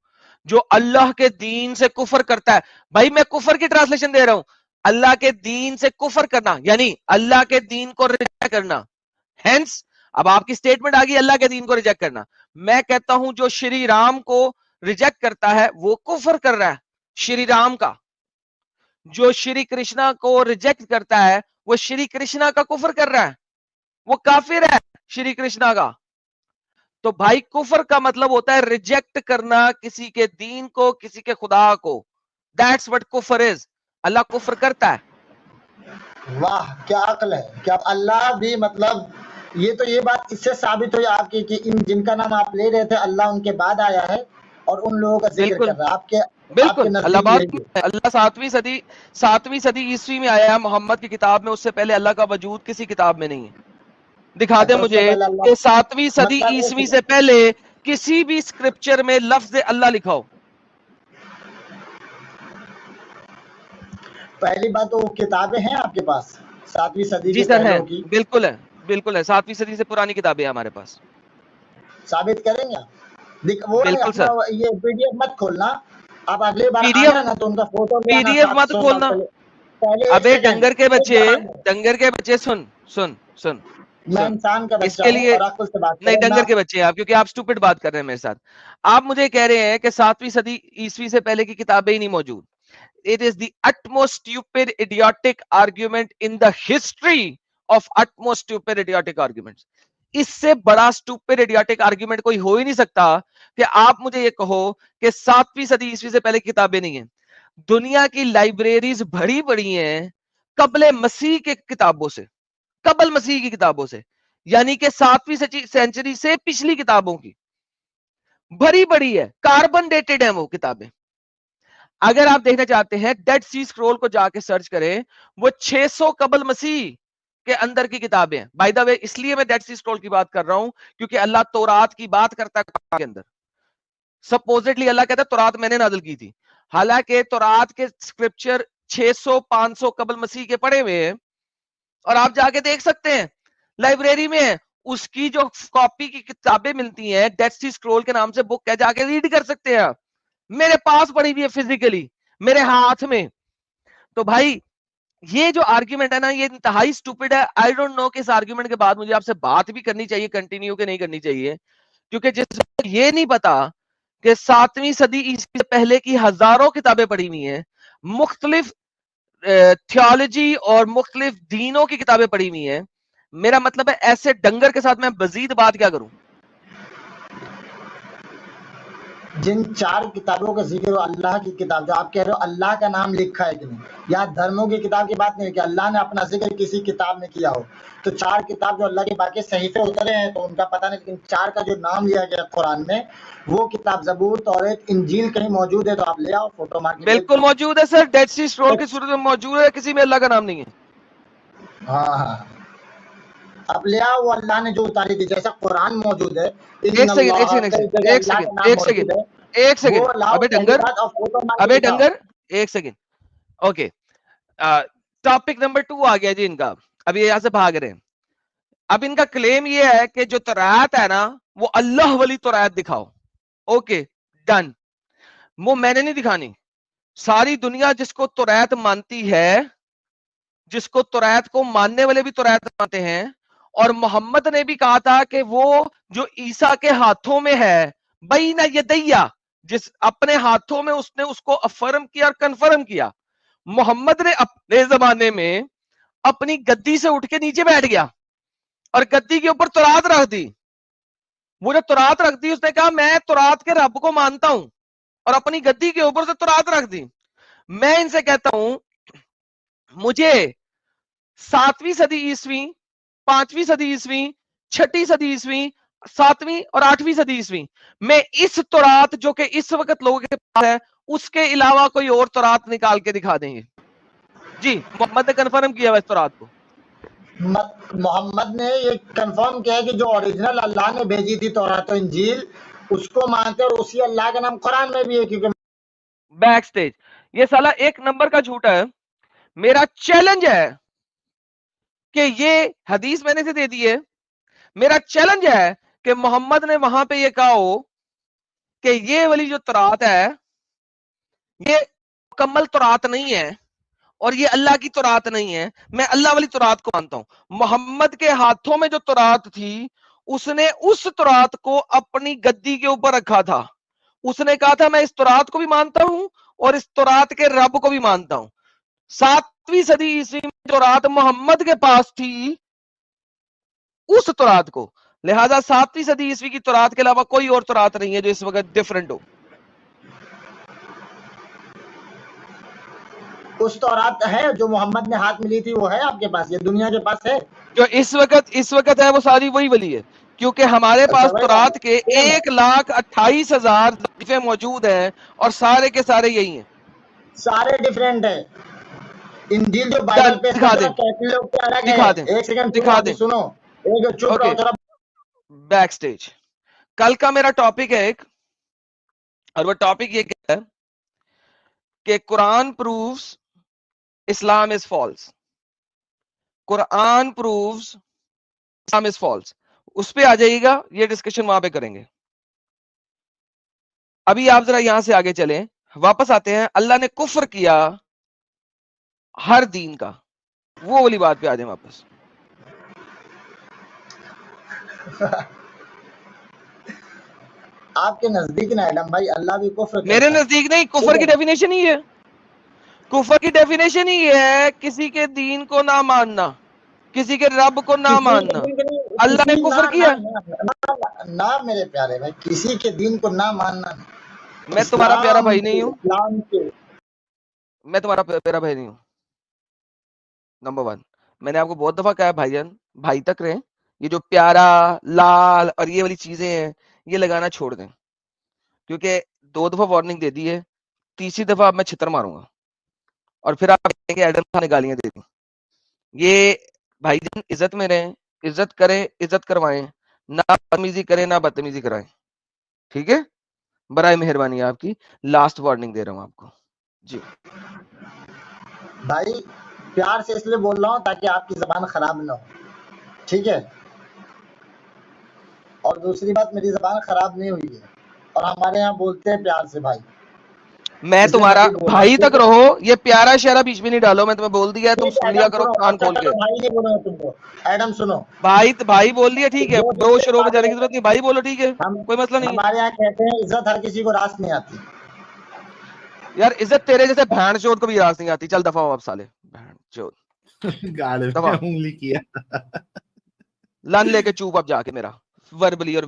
جو اللہ کے دین سے کفر کرتا ہے, بھائی میں کفر کی ٹرانسلیشن دے رہا ہوں. اللہ کے دین سے کفر کرنا یعنی اللہ کے دین کو ریجیکٹ کرنا. ہینس اب آپ کی سٹیٹمنٹ آ گئی اللہ کے دین کو ریجیکٹ کرنا. میں کہتا ہوں جو شری رام کو ریجیکٹ کرتا ہے وہ کفر کر رہا ہے شری رام کا. جو شری کرشنا کو ریجیکٹ کرتا ہے وہ شری کرشنا کا کفر کر رہا ہے, وہ کافر ہے شری کرشنا کا. تو بھائی کفر کا مطلب ہوتا ہے ریجیکٹ کرنا کسی کے دین کو, کسی کے خدا کو. دیٹس وٹ کفر از. اللہ کفر کرتا ہے. واہ کیا عقل ہے. کیا اللہ بھی مطلب یہ بات اس سے ثابت ہوئی آپ کی کہ ان جن کا نام آپ لے رہے تھے اللہ ان کے بعد آیا ہے اور ان لوگوں کا ذکر بالکل کر رہا ہے. آپ کے بالکل, اللہ نزدیک بات یہی ہے. اللہ 7ویں صدی عیسوی میں آیا ہے محمد کی کتاب میں. اس سے پہلے اللہ کا وجود کسی کتاب میں نہیں ہے. دکھا دیں اچھا اس سے مجھے پہلے اللہ کہ 7ویں صدی مطلب عیسوی سے پہلے کسی بھی اسکرپچر میں لفظ اللہ لکھا ہو. پہلی بات تو کتابیں ہیں آپ کے پاس 7ویں صدی جی کے سر ہیں, پہلوں کی؟ بالکل ہے, بالکل ہے. 7ویں صدی سے پرانی کتابیں ہیں ہمارے پاس. ثابت کریں گے آپ؟ وہ نہیں بالکل اپنا سر. یہ پی ڈی ایف مت کھولنا. آپ اگلی بار پی ڈی آنا ایف نا تو ان کا فوٹو لے پی آنا ڈی ایف مت 700 سال کھولنا. پہلے. ایک ابے سیکنڈ ڈنگر کے ایک بچے, جواب دو. ڈنگر کے بچے, سن سن سن میں سن. انسان کا اس بچہ کے ہوں لیے اور عقل سے بات نہیں, کریں. ڈنگر کے بچے آپ, کیونکہ آپ سٹوپڈ بات کر رہے ہیں میرے ساتھ. آپ مجھے کہہ رہے ہیں کہ 7ویں صدی عیسوی سے پہلے کی کتابیں ہی نہیں موجود. It is the utmost stupid idiotic argument in the history of utmost stupid idiotic arguments. اس سے بڑا stupid idiotic argument کوئی ہو ہی نہیں سکتا کہ آپ مجھے یہ کہو کہ 7ویں صدی عیسوی سے پہلے کتابیں نہیں ہیں. دنیا کی لائبریریز بھری پڑی ہیں قبل مسیح کے کتابوں سے, قبل مسیح کی کتابوں سے, یعنی کہ 7ویں سینچری سے پچھلی کتابوں کی بھری پڑی ہے. کاربن ڈیٹڈ ہیں وہ کتابیں. اگر آپ دیکھنا چاہتے ہیں ڈیڈ سی اسکرول کو جا کے سرچ کریں, وہ 600 قبل مسیح کے اندر کی کتابیں ہیں. بائی دا وے اس لیے میں ڈیڈ سی اسکرول کی بات کر رہا ہوں کیونکہ اللہ تورات کی بات کرتا ہے کے اندر. سپوزٹلی اللہ کہتا ہے تورات میں نے نازل کی تھی, حالانکہ تورات کے اسکرپچر 600-500 قبل مسیح کے پڑے ہوئے ہیں, اور آپ جا کے دیکھ سکتے ہیں لائبریری میں ہے. اس کی جو کاپی کی کتابیں ملتی ہیں ڈیڈ سی اسکرول کے نام سے بک ہے, جا کے ریڈ کر سکتے ہیں. میرے پاس پڑی ہوئی ہے فزیکلی میرے ہاتھ میں. تو بھائی یہ جو آرگیومنٹ ہے نا یہ انتہائی سٹوپڈ ہے. آئی ڈونٹ نو کہ اس آرگیومنٹ کے بعد مجھے آپ سے بات بھی کرنی چاہیے کنٹینیو کہ نہیں کرنی چاہیے, کیونکہ جس یہ نہیں پتا کہ 7ویں صدی عیسوی سے پہلے کی ہزاروں کتابیں پڑھی ہوئی ہیں, مختلف تھیولوجی اور مختلف دینوں کی کتابیں پڑھی ہوئی ہیں. میرا مطلب ہے ایسے ڈنگر کے ساتھ میں مزید بات کیا کروں. جن 4 کتابوں کا ذکر ہو, اللہ کی کتاب جو آپ کہہ رہے ہو اللہ کا نام لکھا ہے کہ نہیں, یا دھرموں کی کتاب کی بات نہیں ہے کہ اللہ نے اپنا ذکر کسی کتاب میں کیا ہو. تو 4 کتاب جو اللہ کے باقی صحیفے اترے ہیں تو ان کا پتہ نہیں, لیکن 4 کا جو نام لیا گیا قرآن میں وہ کتاب زبور, توریت, انجیل کہیں موجود ہے تو آپ لے آؤ, فوٹو مار کے. بالکل موجود ہے سر, ڈیڈ سی اسکرول کی صورت میں موجود ہے, کسی میں اللہ کا نام نہیں ہے. ہاں اب لے آؤ, وہ اللہ نے جو اتاری تھی, جیسا قرآن موجود ہے. ایک سیکنڈ. اوکے, ٹاپک نمبر 2 آ گیا جی ان کا. اب یہ یہاں سے بھاگ رہے ہیں. اب ان کا کلیم یہ ہے کہ جو تورات ہے نا وہ اللہ والی تورات دکھاؤ. Okay done. وہ میں نے نہیں دکھانی. ساری دنیا جس کو تورات مانتی ہے, جس کو تورات کو ماننے والے بھی تورات مانتے ہیں, اور محمد نے بھی کہا تھا کہ وہ جو عیسیٰ کے ہاتھوں میں ہے بین یدیہ, جس اپنے ہاتھوں میں اس نے اس کو افرم کیا اور کنفرم کیا, محمد نے اپنے زمانے میں اپنی گدی سے اٹھ کے نیچے بیٹھ گیا اور گدی کے اوپر تورات رکھ دی. وہ جو تورات رکھ دی اس نے کہا میں تورات کے رب کو مانتا ہوں, اور اپنی گدی کے اوپر سے تورات رکھ دی. میں ان سے کہتا ہوں مجھے 7ویں صدی عیسوی, 5ویں صدی عیسوی, 6 صدی عیسوی, 7ویں اور 8ویں صدی عیسوی میں اس تورات جو کہ اس وقت لوگوں کے پاس ہے اس کے علاوہ کوئی اور تورات نکال کے دکھا دیں گے. جی محمد نے کنفرم کیا ہوا اس تورات کو. محمد نے یہ کنفرم کیا ہے کہ جو اوریجنل اللہ نے بھیجی تھی تورات و انجیل اس کو مانتے, اور اسی اللہ کا نام قرآن میں بھی ہے. کیونکہ بیک سٹیج یہ سالا 1 نمبر کا جھوٹا ہے. میرا چیلنج ہے کہ یہ حدیث میں نے سے دے دی ہے. میرا چیلنج ہے کہ محمد نے وہاں پہ یہ کہا ہو کہ یہ والی جو تورات ہے یہ مکمل تورات نہیں ہے اور یہ اللہ کی تورات نہیں ہے. میں اللہ والی تورات کو مانتا ہوں. محمد کے ہاتھوں میں جو تورات تھی اس نے اس تورات کو اپنی گدی کے اوپر رکھا تھا. اس نے کہا تھا میں اس تورات کو بھی مانتا ہوں اور اس تورات کے رب کو بھی مانتا ہوں. 7ویں صدی عیسوی میں تورات محمد کے پاس تھی اس تورات کو, لہذا 7ویں صدی عیسوی کی تورات کے علاوہ کوئی اور تورات نہیں ہے جو اس وقت ڈیفرنٹ ہو. اس تورات ہے جو محمد نے ہاتھ میں لی تھی وہ ہے آپ کے پاس, یہ دنیا کے پاس ہے جو اس وقت ہے وہ ساری وہی والی ہے, کیونکہ ہمارے پاس تورات کے 1,28,000 ضعیفے موجود ہیں اور سارے کے سارے یہی ہیں. سارے ڈیفرنٹ ہیں. انجیل جو بائبل پیش دکھا کرتے دیں, ہیں کیتھولک لوگ کے الگ دکھا ہے. دیں, ایک سیکنڈ دکھا دیں. سنو, ایک چپ رہو تھوڑا. بیک سٹیج کل کا میرا ٹاپک ہے ایک, اور وہ ٹاپک یہ ہے کہ Quran proves Islam is false. Quran proves Islam is false. اس پہ آ جائیے گا, یہ ڈسکشن وہاں پہ کریں گے. ابھی آپ ذرا یہاں سے آگے چلیں, واپس آتے ہیں. اللہ نے کفر کیا ہر دین کا, وہ والی بات پہ آ جائیں واپس. آپ کے نزدیک نا ایڈم بھائی اللہ بھی کفر کرتا ہے. میرے نزدیک نہیں, کفر کی ڈیفینیشن ہی ہے. کفر کی ڈیفینیشن ہی ہے کسی کے دین کو نہ ماننا, کسی کے رب کو نہ ماننا. اللہ نے کفر کیا. نہ میرے پیارے بھائی, کسی کے دین کو نہ ماننا. میں تمہارا پیارا بھائی نہیں ہوں. اسلام کے میں تمہارا پیارا بھائی نہیں ہوں. نمبر 1 میں نے آپ کو بہت دفعہ کہا بھائی جان, بھائی تک رہیں. یہ جو پیارا لال اور یہ والی چیزیں ہیں یہ لگانا چھوڑ دیں, کیونکہ 2 دفعہ وارننگ دے دی ہے, تیسری دفعہ اب میں چھتر ماروں گا اور پھر آپ کہیں گے ایڈم خان نے گالیاں دے دی. یہ بھائی جان عزت میں رہیں, عزت کریں, عزت کروائیں, نہ بدتمیزی کریں نہ بدتمیزی کرائیں. ٹھیک ہے, برائے مہربانی آپ کی لاسٹ وارننگ دے رہا ہوں آپ کو. جی بھائی پیار سے اس لیے بول رہا ہوں تاکہ آپ کی زبان خراب نہ ہو, ٹھیک ہے. اور دوسری بات, میری زبان خراب نہیں ہوئی ہے اور ہمارے یہاں بولتے ہیں پیار سے بھائی. میں تمہارا بھائی تک رہو, یہ پیارا شہرا بیچ میں نہیں ڈالو. میں تمہیں بول دیا ہے, تم سن لیا کرو کان کھول کے. بھائی نہیں بولوں تم کو, ایڈم سنو. بھائی بول دیا, ٹھیک ہے, دو شروع میں جانے کی ضرورت نہیں, بھائی بولو, ٹھیک ہے, کوئی مسئلہ نہیں. ہمارے یہاں کہتے ہیں عزت ہر کسی کو راس نہیں آتی. یار عزت تیرے جیسے بھینڈ چود کو بھی راس نہیں آتی. چل دفعہ ہو اب سالے بھینڈ چود, انگلی کیا لن لے کے چوپ اب جا کے میرا وربلی. اور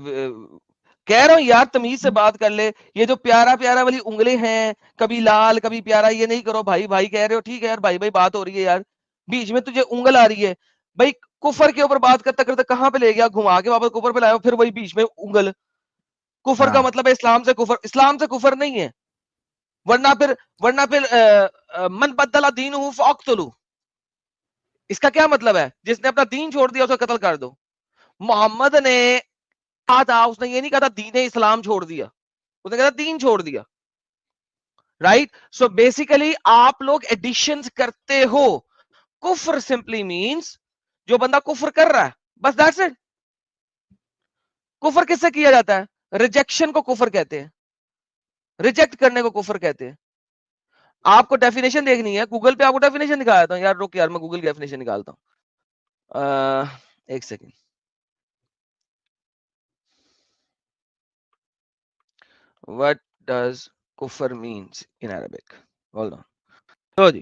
کہہ رہا ہوں یار تمیز سے بات کر لے. یہ جو پیارا پیارا والی انگلیں ہیں, کبھی لال کبھی پیارا, یہ نہیں کرو بھائی. بھائی کہہ رہے ہو, ٹھیک ہے یار, بھائی بات ہو رہی ہے یار, بیچ میں تجھے انگل آ رہی ہے. بھائی کفر کے اوپر بات کرتے کرتے کہاں پہ لے گیا, گھما کے واپس کفر پہ لایا, پھر وہی بیچ میں انگل. کفر کا مطلب ہے اسلام سے کفر, اسلام سے کفر نہیں ہے. ورنہ پھر من بدل دینہ فاقتلوا, اس کا کیا مطلب ہے؟ جس نے اپنا دین چھوڑ دیا اسے قتل کر دو. محمد نے کہا تھا, اس نے یہ نہیں کہا تھا دین اسلام چھوڑ دیا, اس نے کہا تھا دین چھوڑ دیا. رائٹ, سو بیسیکلی آپ لوگ ایڈیشنز کرتے ہو. کفر سمپلی مینس جو بندہ کفر کر رہا ہے, بس دیٹس اٹ. کفر کس سے کیا جاتا ہے؟ ریجیکشن کو کفر کہتے ہیں, ریجیکٹ کرنے کو کفر کہتے ہیں. آپ کو ڈیفینیشن دیکھنی ہے, گوگل پہ آپ کو ڈیفینیشن دکھایا تھا. یار رک یار, میں گوگل کی ڈیفینیشن نکالتا ہوں, ایک second. What does kufr means in Arabic? Hold on. تو جی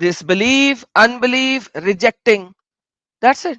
disbelief, unbelief, rejecting, that's it.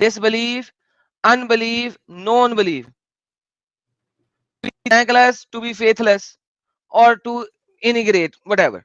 disbelief, unbelief, non-belief, to be thankless, to be faithless, or to integrate, whatever.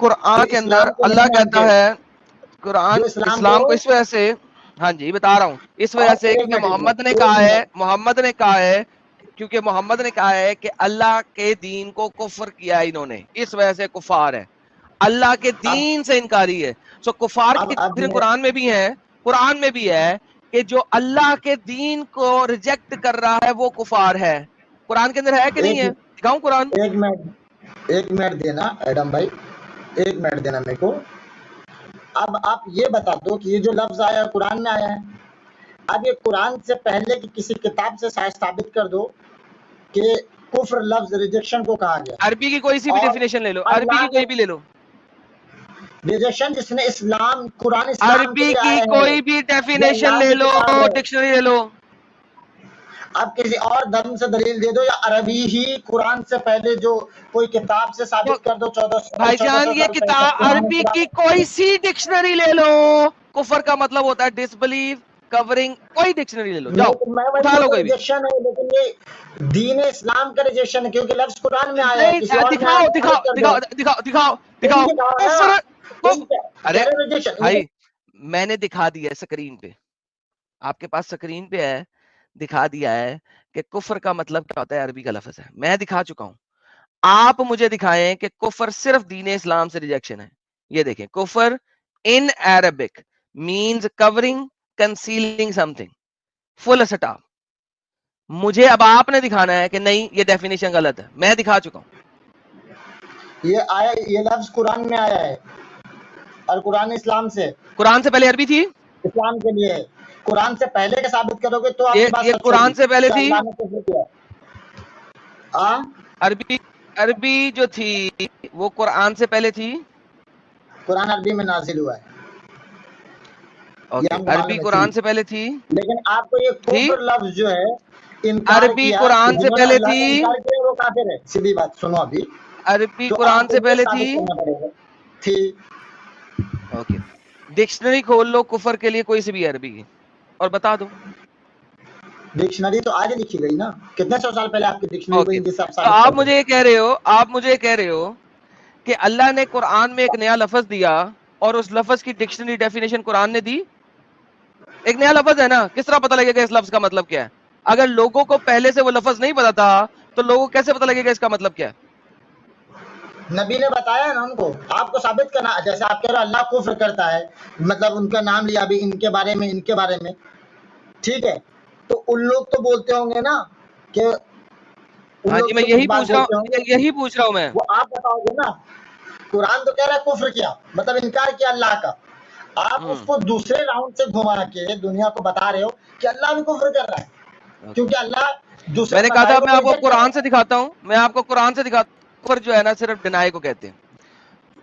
قرآن کے اندر اللہ کہتا ہے، قرآن اسلام کو اس وجہ سے، ہاں جی بتا رہا ہوں، اس وجہ سے کیونکہ محمد نے کہا ہے کیونکہ محمد نے کہا ہے کہ اللہ کے دین کو کفر کیا انہوں نے، اس وجہ سے کفار ہے، اللہ کے دین سے انکاری ہے. سو کفار کی قرآن میں بھی ہے کہ جو اللہ کے دین کو ریجیکٹ کر رہا ہے وہ کفار ہے. قرآن کے اندر ہے کہ نہیں ہے؟ دکھاؤں قرآن. ایک منٹ دینا ایڈم بھائی، ایک منٹ دینا میرے کو. اب آپ یہ بتا دو کہ یہ جو لفظ آیا قرآن میں آیا ہے، اب یہ قرآن سے پہلے کی کسی کتاب سے ثابت کر دو کہ کفر لفظ ریجیکشن کو کہا گیا. عربی کی کوئی سی بھی ڈیفینیشن لے لو، عربی کی کوئی بھی لے لو، ریجیکشن جس نے اسلام قرآن اسلام عربی کی کوئی بھی ڈیفینیشن لے لو، ڈکشنری لے لو. اب کسی اور دھرم سے دلیل دے دو یا عربی ہی قرآن سے پہلے جو کوئی کتاب سے ثابت کر دو. 1400 بھائی جان یہ کتاب عربی کی کوئی سی ڈکشنری لے لو. کفر کا مطلب ہوتا ہے ڈس بلیو، کورنگ، کوئی ڈکشنری لے لو، جاؤ اٹھا لو کوئی بھی. ریجیکشن ہے لیکن یہ دین اسلام کا ریجیکشن ہے کیونکہ لفظ قرآن میں آیا ہے. دکھاؤ. ارے بھائی میں نے دکھا دیا اسکرین پہ، آپ کے پاس اسکرین پہ ہے، دکھا دیا ہے کہ کفر کا مطلب کیا ہوتا ہے، عربی کا لفظ ہے، میں دکھا چکا ہوں. آپ مجھے دکھائیں کہ کفر صرف دین اسلام سے ریجیکشن ہے. یہ دیکھیں، کفر in Arabic means covering, concealing something, full stop. مجھے اب آپ نے دکھانا ہے کہ نہیں یہ ڈیفینیشن غلط ہے. میں دکھا چکا ہوں. یہ لفظ قرآن میں آیا ہے اور قرآن اسلام سے، قرآن سے پہلے عربی تھی، اسلام کے لیے قرآن سے پہلے کا ثابت کرو گے تو آپ کی بات یہ قرآن سے پہلے تھی. عربی جو تھی وہ قرآن سے پہلے تھی. قرآن عربی میں نازل ہوا ہے، عربی قرآن سے پہلے تھی، لیکن آپ کو یہ کفر لفظ جو ہے عربی قرآن سے پہلے تھی، وہ کافر ہے. سیدھی بات سنو، ابھی عربی قرآن سے پہلے تھی. اوکے، ڈکشنری کھول لو کفر کے لیے کوئی سی بھی عربی کی اور بتا دو. ڈکشنری تو آج لکھی گئی نا، کتنے سو سال پہلے آپ کی ڈکشنری. آپ مجھے یہ کہہ رہے ہو کہ اللہ نے قرآن میں ایک نیا لفظ دیا اور اس لفظ کی ڈکشنری ڈیفینیشن قرآن نے دی. ایک نیا لفظ ہے نا، کس طرح پتہ لگے گا اس لفظ کا مطلب کیا ہے؟ اگر لوگوں کو پہلے سے وہ لفظ نہیں پتا تھا تو لوگوں کو کیسے پتہ لگے گا اس کا مطلب کیا ہے؟ نبی نے بتایا نا ہم کو. آپ کو ثابت کرنا، جیسے آپ کہہ رہے اللہ کفر کرتا ہے، مطلب ان کا نام لیا ابھی ان کے بارے میں، ٹھیک ہے، تو ان لوگ تو بولتے ہوں گے نا کہ میں یہی پوچھ رہا ہوں میں. وہ آپ بتاؤ گے نا. قرآن تو کہہ رہا ہے کفر کیا، مطلب انکار کیا اللہ کا. آپ اس کو دوسرے راؤنڈ سے گھما کے دنیا کو بتا رہے ہو کہ اللہ بھی کفر کر رہا ہے، کیونکہ اللہ دوسرے. میں نے کہا تھا میں آپ کو قرآن سے دکھاتا ہوں، کفر جو ہے نا صرف ڈینائی کو کہتے ہیں.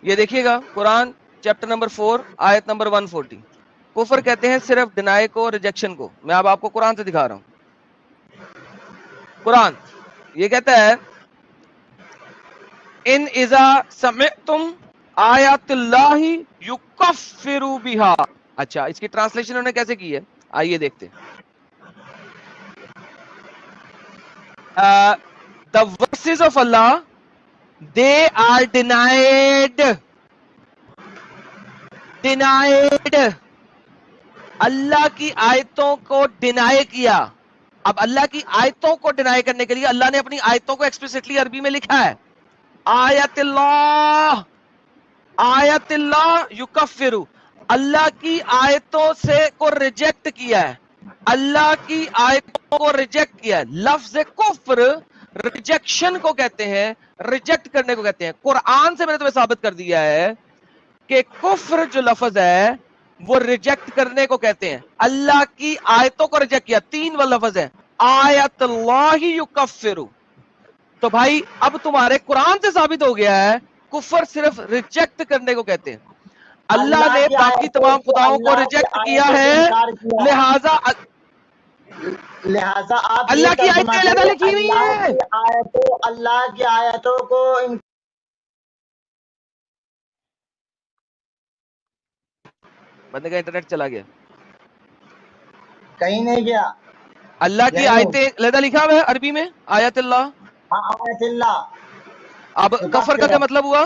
یہ دیکھیے گا قرآن چیپٹر نمبر 4 آیت نمبر 140. کفر کہتے ہیں صرف ڈینائی کو، ریجیکشن کو. میں اب آپ کو قرآن سے دکھا رہا ہوں. قرآن یہ کہتا ہے ان اذا سمعتم آیات اللہ یکفر بہا. اچھا، اس کی ٹرانسلیشن انہوں نے کیسے کی ہے، آئیے دیکھتے ہیں. The verses of Allah, they are denied. اللہ کی آیتوں کو ڈینائی کیا. اب اللہ کی آیتوں کو ڈینائی کرنے کے لیے اللہ نے اپنی آیتوں کو ایکسپلیسٹلی عربی میں لکھا ہے. آیت اللہ یکفر، اللہ کی آیتوں سے کو ریجیکٹ کیا ہے، اللہ کی آیتوں کو ریجیکٹ کیا ہے. لفظ کفر ریجیکشن کو کہتے ہیں، ریجیکٹ کرنے کو کہتے ہیں. قرآن سے میں نے تمہیں ثابت کر دیا ہے کہ کفر جو لفظ ہے وہ ریجیکٹ کرنے کو کہتے ہیں. اللہ کی آیتوں کو ریجیکٹ کیا، 3 لفظ ہے، آیت اللہ یکفر. تو بھائی اب تمہارے قرآن سے ثابت ہو گیا ہے کفر صرف ریجیکٹ کرنے کو کہتے ہیں. اللہ نے باقی تمام خداؤں کو ریجیکٹ کیا ہے، لہذا آپ اللہ کی آیتیں علیحدہ لکھی ہوئی ہیں. اللہ کی آیتوں کو بندے کا انٹرنیٹ چلا گیا، کہیں نہیں گیا. اللہ کی آیتیں علیحدہ لکھا ہوا ہے عربی میں، آیت اللہ. آیت اللہ. اب کفر کا کیا مطلب ہوا؟